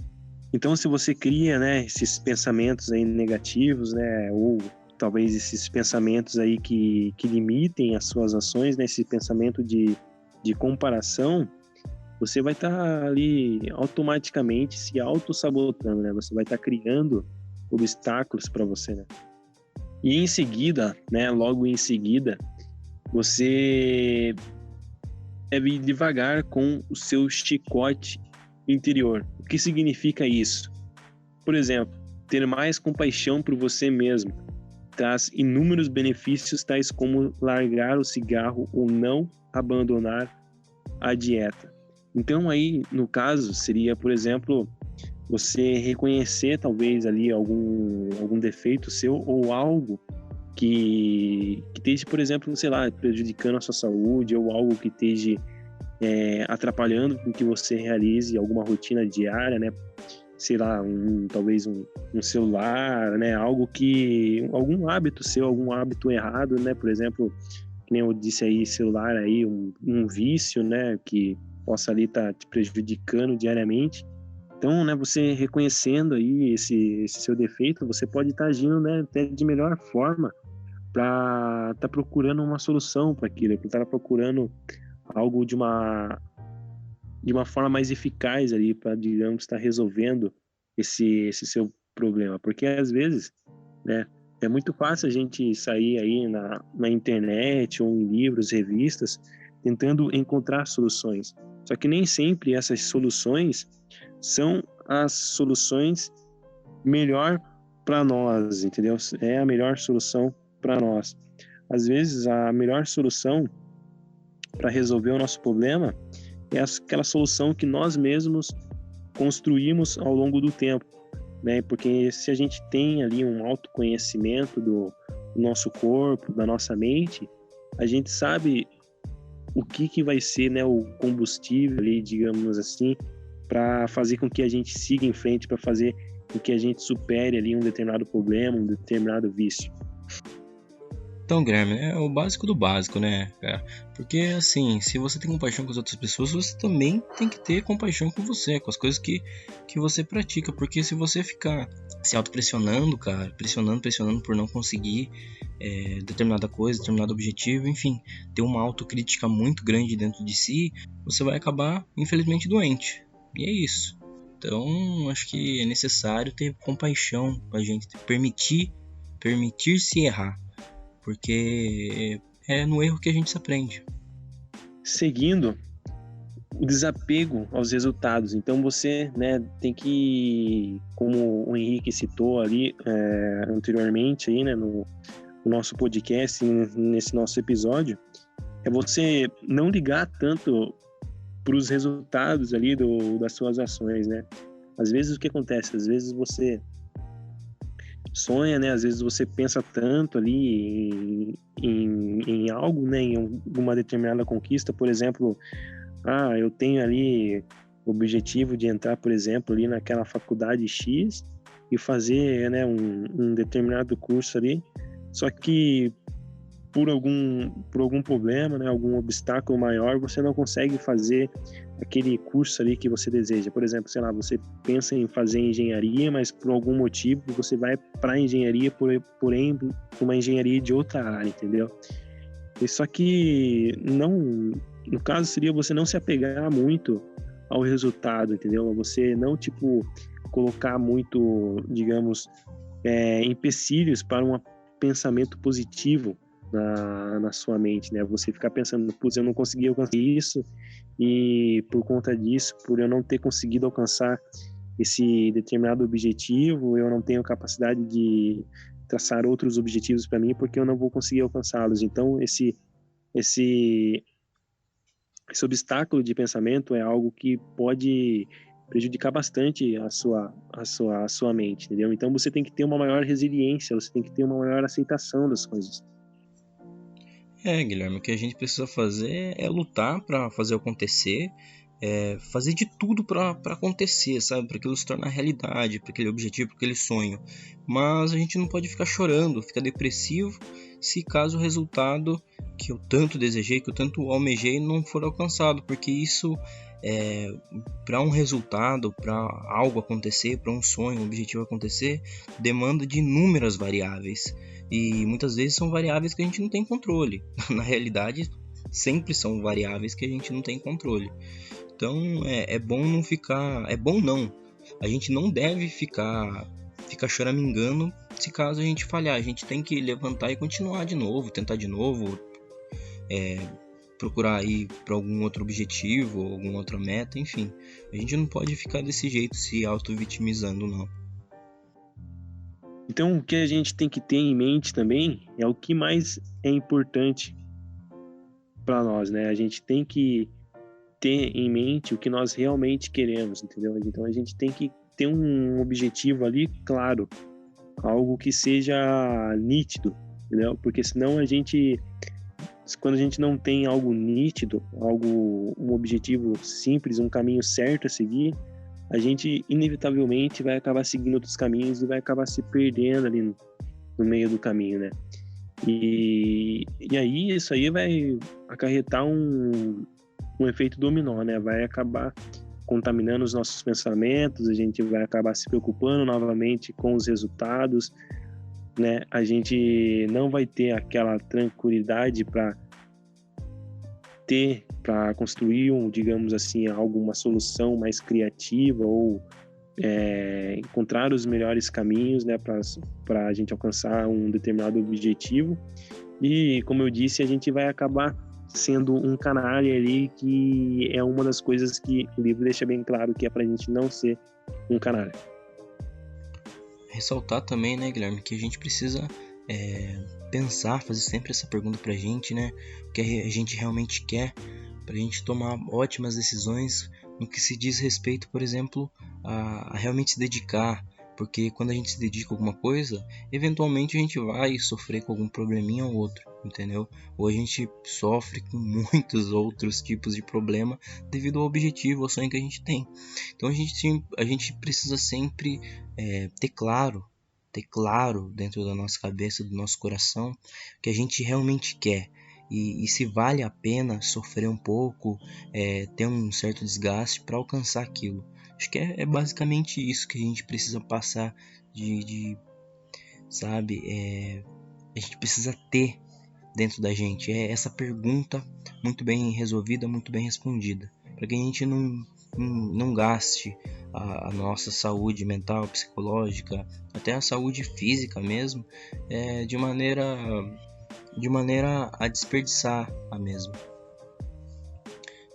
Então, se você cria, né, esses pensamentos aí negativos, né, ou talvez esses pensamentos aí que limitem as suas ações, né, esse pensamento de comparação, você vai estar ali automaticamente se auto-sabotando, né? Você vai estar criando obstáculos para você, né? E em seguida, né, logo em seguida, você deve ir devagar com o seu chicote interior. O que significa isso? Por exemplo, ter mais compaixão por você mesmo traz inúmeros benefícios, tais como largar o cigarro ou não abandonar a dieta. Então aí, no caso, seria, por exemplo, você reconhecer talvez ali algum defeito seu ou algo que esteja, por exemplo, sei lá, prejudicando a sua saúde, ou algo que esteja atrapalhando com que você realize alguma rotina diária, né? Sei lá, talvez um celular, né? Algum hábito seu, algum hábito errado, né? Por exemplo, que nem eu disse aí, celular aí, um vício, né? Que possa ali estar te prejudicando diariamente. Então, né? Você reconhecendo aí esse seu defeito, você pode estar agindo, né? Até de melhor forma para estar procurando uma solução para aquilo, para estar procurando algo de uma forma mais eficaz ali para, digamos, estar resolvendo esse seu problema. Porque às vezes, né, é muito fácil a gente sair aí na internet ou em livros, revistas, tentando encontrar soluções. Só que nem sempre essas soluções são as soluções melhor para nós, entendeu? É a melhor solução para nós. Às vezes, a melhor solução para resolver o nosso problema é aquela solução que nós mesmos construímos ao longo do tempo, né? Porque se a gente tem ali um autoconhecimento do nosso corpo, da nossa mente, a gente sabe o que vai ser, né, o combustível ali, digamos assim, para fazer com que a gente siga em frente, para fazer com que a gente supere ali um determinado problema, um determinado vício. Então, Guilherme, é o básico do básico, né, cara? Porque, assim, se você tem compaixão com as outras pessoas, você também tem que ter compaixão com você, com as coisas que você pratica. Porque se você ficar se autopressionando, cara, pressionando por não conseguir determinada coisa, determinado objetivo, enfim, ter uma autocrítica muito grande dentro de si, você vai acabar, infelizmente, doente. E é isso. Então, acho que é necessário ter compaixão com a gente, permitir-se errar. Porque é no erro que a gente se aprende. Seguindo, o desapego aos resultados. Então você, né, tem que, como o Henrique citou ali anteriormente aí, né, no nosso podcast, nesse nosso episódio, é você não ligar tanto para os resultados ali das suas ações, né? Às vezes o que acontece? Às vezes você sonha, né? Às vezes você pensa tanto ali em algo, né? Em uma determinada conquista, por exemplo, eu tenho ali o objetivo de entrar, por exemplo, ali naquela faculdade X e fazer, né, um determinado curso ali, só que por algum problema, né, algum obstáculo maior, você não consegue fazer aquele curso ali que você deseja. Por exemplo, sei lá, você pensa em fazer engenharia, mas por algum motivo você vai para a engenharia, porém uma engenharia de outra área, entendeu? E só que no caso seria você não se apegar muito ao resultado, entendeu? Você não, colocar muito, digamos, empecilhos para um pensamento positivo na sua mente, né? Você ficar pensando, putz, eu não consegui alcançar isso e por conta disso, por eu não ter conseguido alcançar esse determinado objetivo, eu não tenho capacidade de traçar outros objetivos para mim porque eu não vou conseguir alcançá-los. Então, esse obstáculo de pensamento é algo que pode prejudicar bastante a sua mente, entendeu? Então, você tem que ter uma maior resiliência, você tem que ter uma maior aceitação das coisas. Guilherme, o que a gente precisa fazer é lutar para fazer acontecer, fazer de tudo para acontecer, sabe? Para aquilo se tornar realidade, para aquele objetivo, para aquele sonho. Mas a gente não pode ficar chorando, ficar depressivo, se caso o resultado que eu tanto desejei, que eu tanto almejei, não for alcançado, porque isso para um resultado, para algo acontecer, para um sonho, um objetivo acontecer, demanda de inúmeras variáveis. E muitas vezes são variáveis que a gente não tem controle. Na realidade, sempre são variáveis que a gente não tem controle. Então, é bom não ficar... É bom não. A gente não deve ficar choramingando se caso a gente falhar. A gente tem que levantar e continuar de novo, tentar de novo, procurar ir para algum outro objetivo, alguma outra meta, enfim. A gente não pode ficar desse jeito se auto-vitimizando, não. Então, o que a gente tem que ter em mente também é o que mais é importante para nós, né? A gente tem que ter em mente o que nós realmente queremos, entendeu? Então, a gente tem que ter um objetivo ali claro, algo que seja nítido, entendeu? Porque senão quando a gente não tem algo nítido, um objetivo simples, um caminho certo a seguir, a gente inevitavelmente vai acabar seguindo outros caminhos e vai acabar se perdendo ali no meio do caminho, né? E aí isso aí vai acarretar um efeito dominó, né? Vai acabar contaminando os nossos pensamentos, a gente vai acabar se preocupando novamente com os resultados, né? A gente não vai ter aquela tranquilidade para construir digamos assim, alguma solução mais criativa ou encontrar os melhores caminhos, né, para a gente alcançar um determinado objetivo. E como eu disse, a gente vai acabar sendo um canalha ali, que é uma das coisas que o livro deixa bem claro que é pra gente não ser um canalha. Ressaltar também, né, Guilherme, que a gente precisa pensar, fazer sempre essa pergunta pra gente, né, o que a gente realmente quer, pra gente tomar ótimas decisões no que se diz respeito, por exemplo, a realmente se dedicar, porque quando a gente se dedica a alguma coisa, eventualmente a gente vai sofrer com algum probleminha ou outro, entendeu? Ou a gente sofre com muitos outros tipos de problema devido ao objetivo, ao sonho que a gente tem. Então a gente precisa sempre ter claro dentro da nossa cabeça, do nosso coração, o que a gente realmente quer. E se vale a pena sofrer um pouco, ter um certo desgaste para alcançar aquilo. Acho que é basicamente isso que a gente precisa passar sabe? A gente precisa ter dentro da gente. É essa pergunta muito bem resolvida, muito bem respondida. Para que a gente não gaste a nossa saúde mental, psicológica, até a saúde física mesmo, de maneira a desperdiçar a mesma.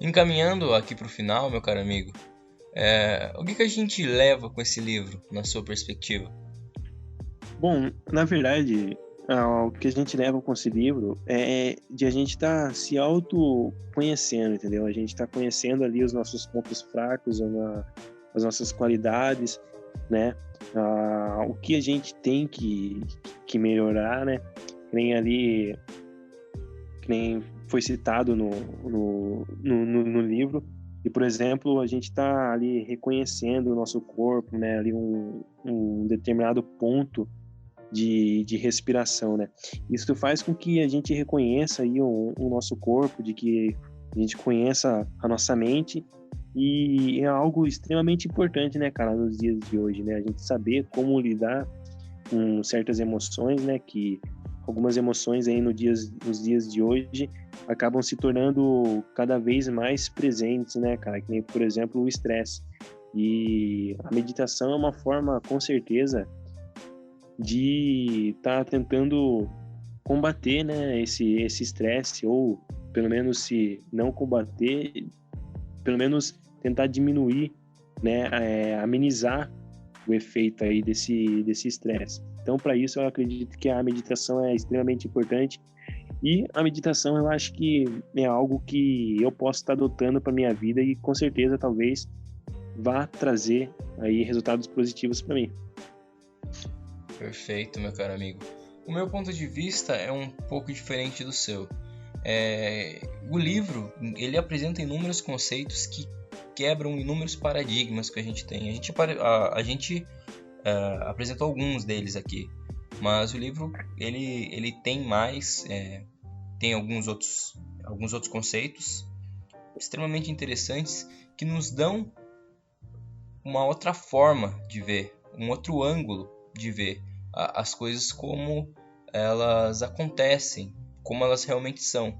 Encaminhando aqui para o final, meu caro amigo, o que a gente leva com esse livro, na sua perspectiva? Bom, na verdade, o que a gente leva com esse livro é de a gente estar se autoconhecendo, entendeu? A gente está conhecendo ali os nossos pontos fracos, as nossas qualidades, né? O que a gente tem que melhorar, né? Que nem foi citado no livro. E, por exemplo, a gente está ali reconhecendo o nosso corpo, né? Ali um determinado ponto de respiração, né? Isso faz com que a gente reconheça aí o nosso corpo, de que a gente conheça a nossa mente, e é algo extremamente importante, né, cara, nos dias de hoje, né? A gente saber como lidar com certas emoções, né? Que algumas emoções aí nos dias de hoje acabam se tornando cada vez mais presentes, né, cara? Que nem, por exemplo, o estresse. E a meditação é uma forma, com certeza, de estar tentando combater, né, esse estresse, ou pelo menos, se não combater, pelo menos tentar diminuir, né, amenizar o efeito aí desse estresse. Então, para isso, eu acredito que a meditação é extremamente importante, e a meditação eu acho que é algo que eu posso estar adotando para minha vida e com certeza talvez vá trazer aí resultados positivos para mim. Perfeito, meu caro amigo. O meu ponto de vista é um pouco diferente do seu. O livro, ele apresenta inúmeros conceitos que quebram inúmeros paradigmas que a gente tem. A gente apresentou alguns deles aqui, mas o livro ele tem mais, tem alguns outros conceitos extremamente interessantes que nos dão uma outra forma de ver, um outro ângulo de ver as coisas como elas acontecem, como elas realmente são.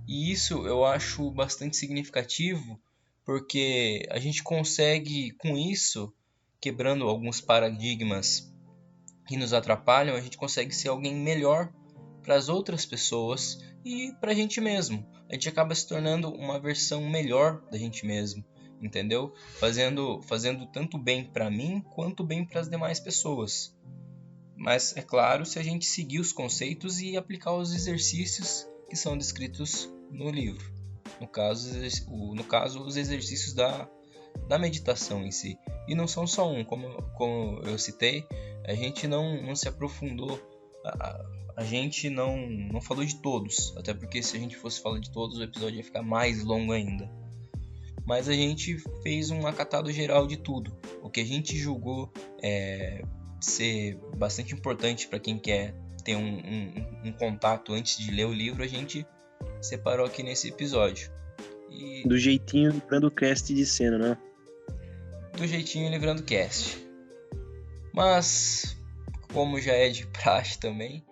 E isso eu acho bastante significativo, porque a gente consegue, com isso, quebrando alguns paradigmas que nos atrapalham, a gente consegue ser alguém melhor para as outras pessoas e para a gente mesmo. A gente acaba se tornando uma versão melhor da gente mesmo, entendeu? Fazendo tanto bem para mim quanto bem para as demais pessoas. Mas é claro, se a gente seguir os conceitos e aplicar os exercícios que são descritos no livro. No caso, os exercícios da meditação em si. E não são só um, como eu citei, a gente não se aprofundou, a gente não falou de todos, até porque se a gente fosse falar de todos, o episódio ia ficar mais longo ainda. Mas a gente fez um acatado geral de tudo. O que a gente julgou ser bastante importante para quem quer ter um contato antes de ler o livro, a gente separou aqui nesse episódio. E do jeitinho livrando o cast de cena, né? Do jeitinho livrando o cast. Mas, como já é de praxe também,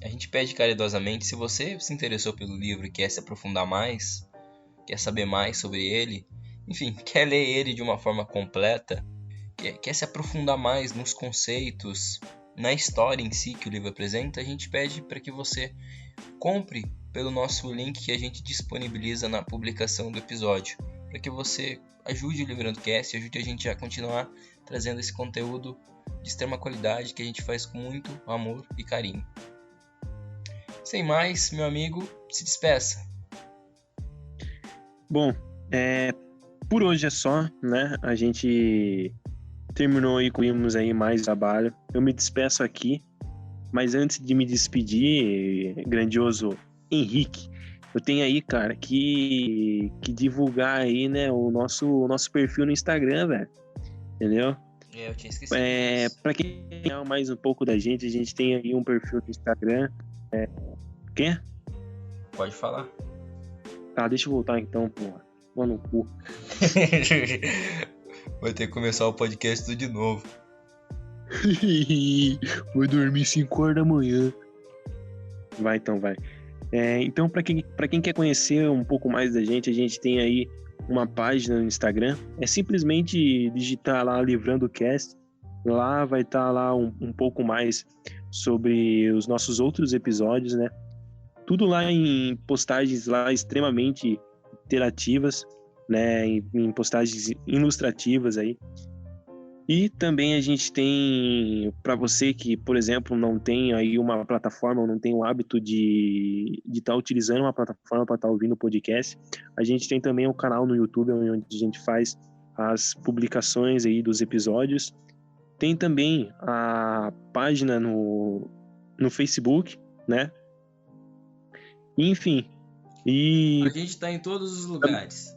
a gente pede caridosamente, se você se interessou pelo livro e quer se aprofundar mais, quer saber mais sobre ele, enfim, quer ler ele de uma forma completa, quer se aprofundar mais nos conceitos, na história em si que o livro apresenta, a gente pede para que você compre pelo nosso link que a gente disponibiliza na publicação do episódio, para que você ajude o Livrando Cast, ajude a gente a continuar trazendo esse conteúdo de extrema qualidade que a gente faz com muito amor e carinho. Sem mais, meu amigo, se despeça. Bom, por hoje é só, né? A gente terminou e concluímos aí mais trabalho. Eu me despeço aqui, mas antes de me despedir, grandioso Henrique, eu tenho aí, cara, que divulgar aí, né, o nosso perfil no Instagram, velho. Entendeu? Eu tinha esquecido. Pra quem quer mais um pouco da gente, a gente tem aí um perfil no Instagram. Quer? Pode falar. Tá, deixa eu voltar então, porra. Mano, no cu. Vai ter que começar o podcast tudo de novo. Vou dormir 5 horas da manhã. Vai. Então, pra quem quer conhecer um pouco mais da gente, a gente tem aí uma página no Instagram. É simplesmente digitar lá Livrando Cast. Lá vai estar lá um pouco mais sobre os nossos outros episódios, né? Tudo lá em postagens lá extremamente interativas, né? Em postagens ilustrativas aí. E também a gente tem, para você que, por exemplo, não tem aí uma plataforma, ou não tem o hábito de estar utilizando uma plataforma para estar ouvindo o podcast, a gente tem também um canal no YouTube onde a gente faz as publicações aí dos episódios. Tem também a página no Facebook, né? Enfim. E a gente está em todos os lugares.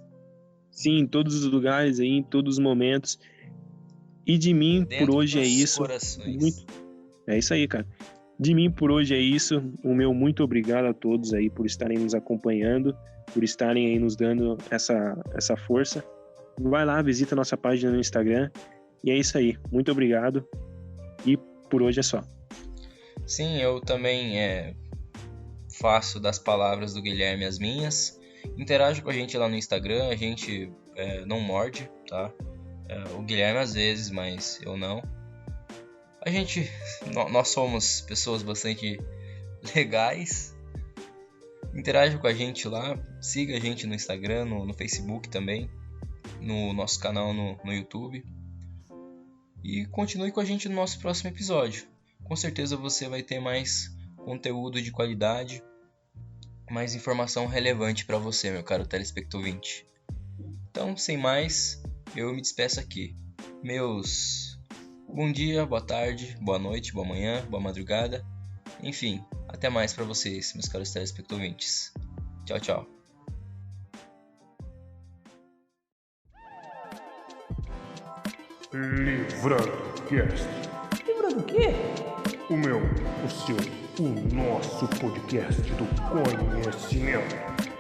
Sim, em todos os lugares aí, em todos os momentos. E de mim, Dentro por hoje é isso. Corações. É isso aí, cara. De mim, por hoje é isso. O meu muito obrigado a todos aí por estarem nos acompanhando, por estarem aí nos dando essa força. Vai lá, visita a nossa página no Instagram. E é isso aí. Muito obrigado. E por hoje é só. Sim, eu também faço das palavras do Guilherme as minhas. Interaja com a gente lá no Instagram. A gente não morde, tá? O Guilherme às vezes, mas eu não. Nós somos pessoas bastante legais. Interaja com a gente lá. Siga a gente no Instagram, no Facebook também. No nosso canal no YouTube. E continue com a gente no nosso próximo episódio. Com certeza você vai ter mais conteúdo de qualidade, mais informação relevante para você, meu caro telespectante. Então, sem mais, eu me despeço aqui. Meus bom dia, boa tarde, boa noite, boa manhã, boa madrugada. Enfim, até mais para vocês, meus caros telespectadores. Tchau, tchau. Livrando Cast. Livrando o quê? O meu, o seu, o nosso podcast do conhecimento.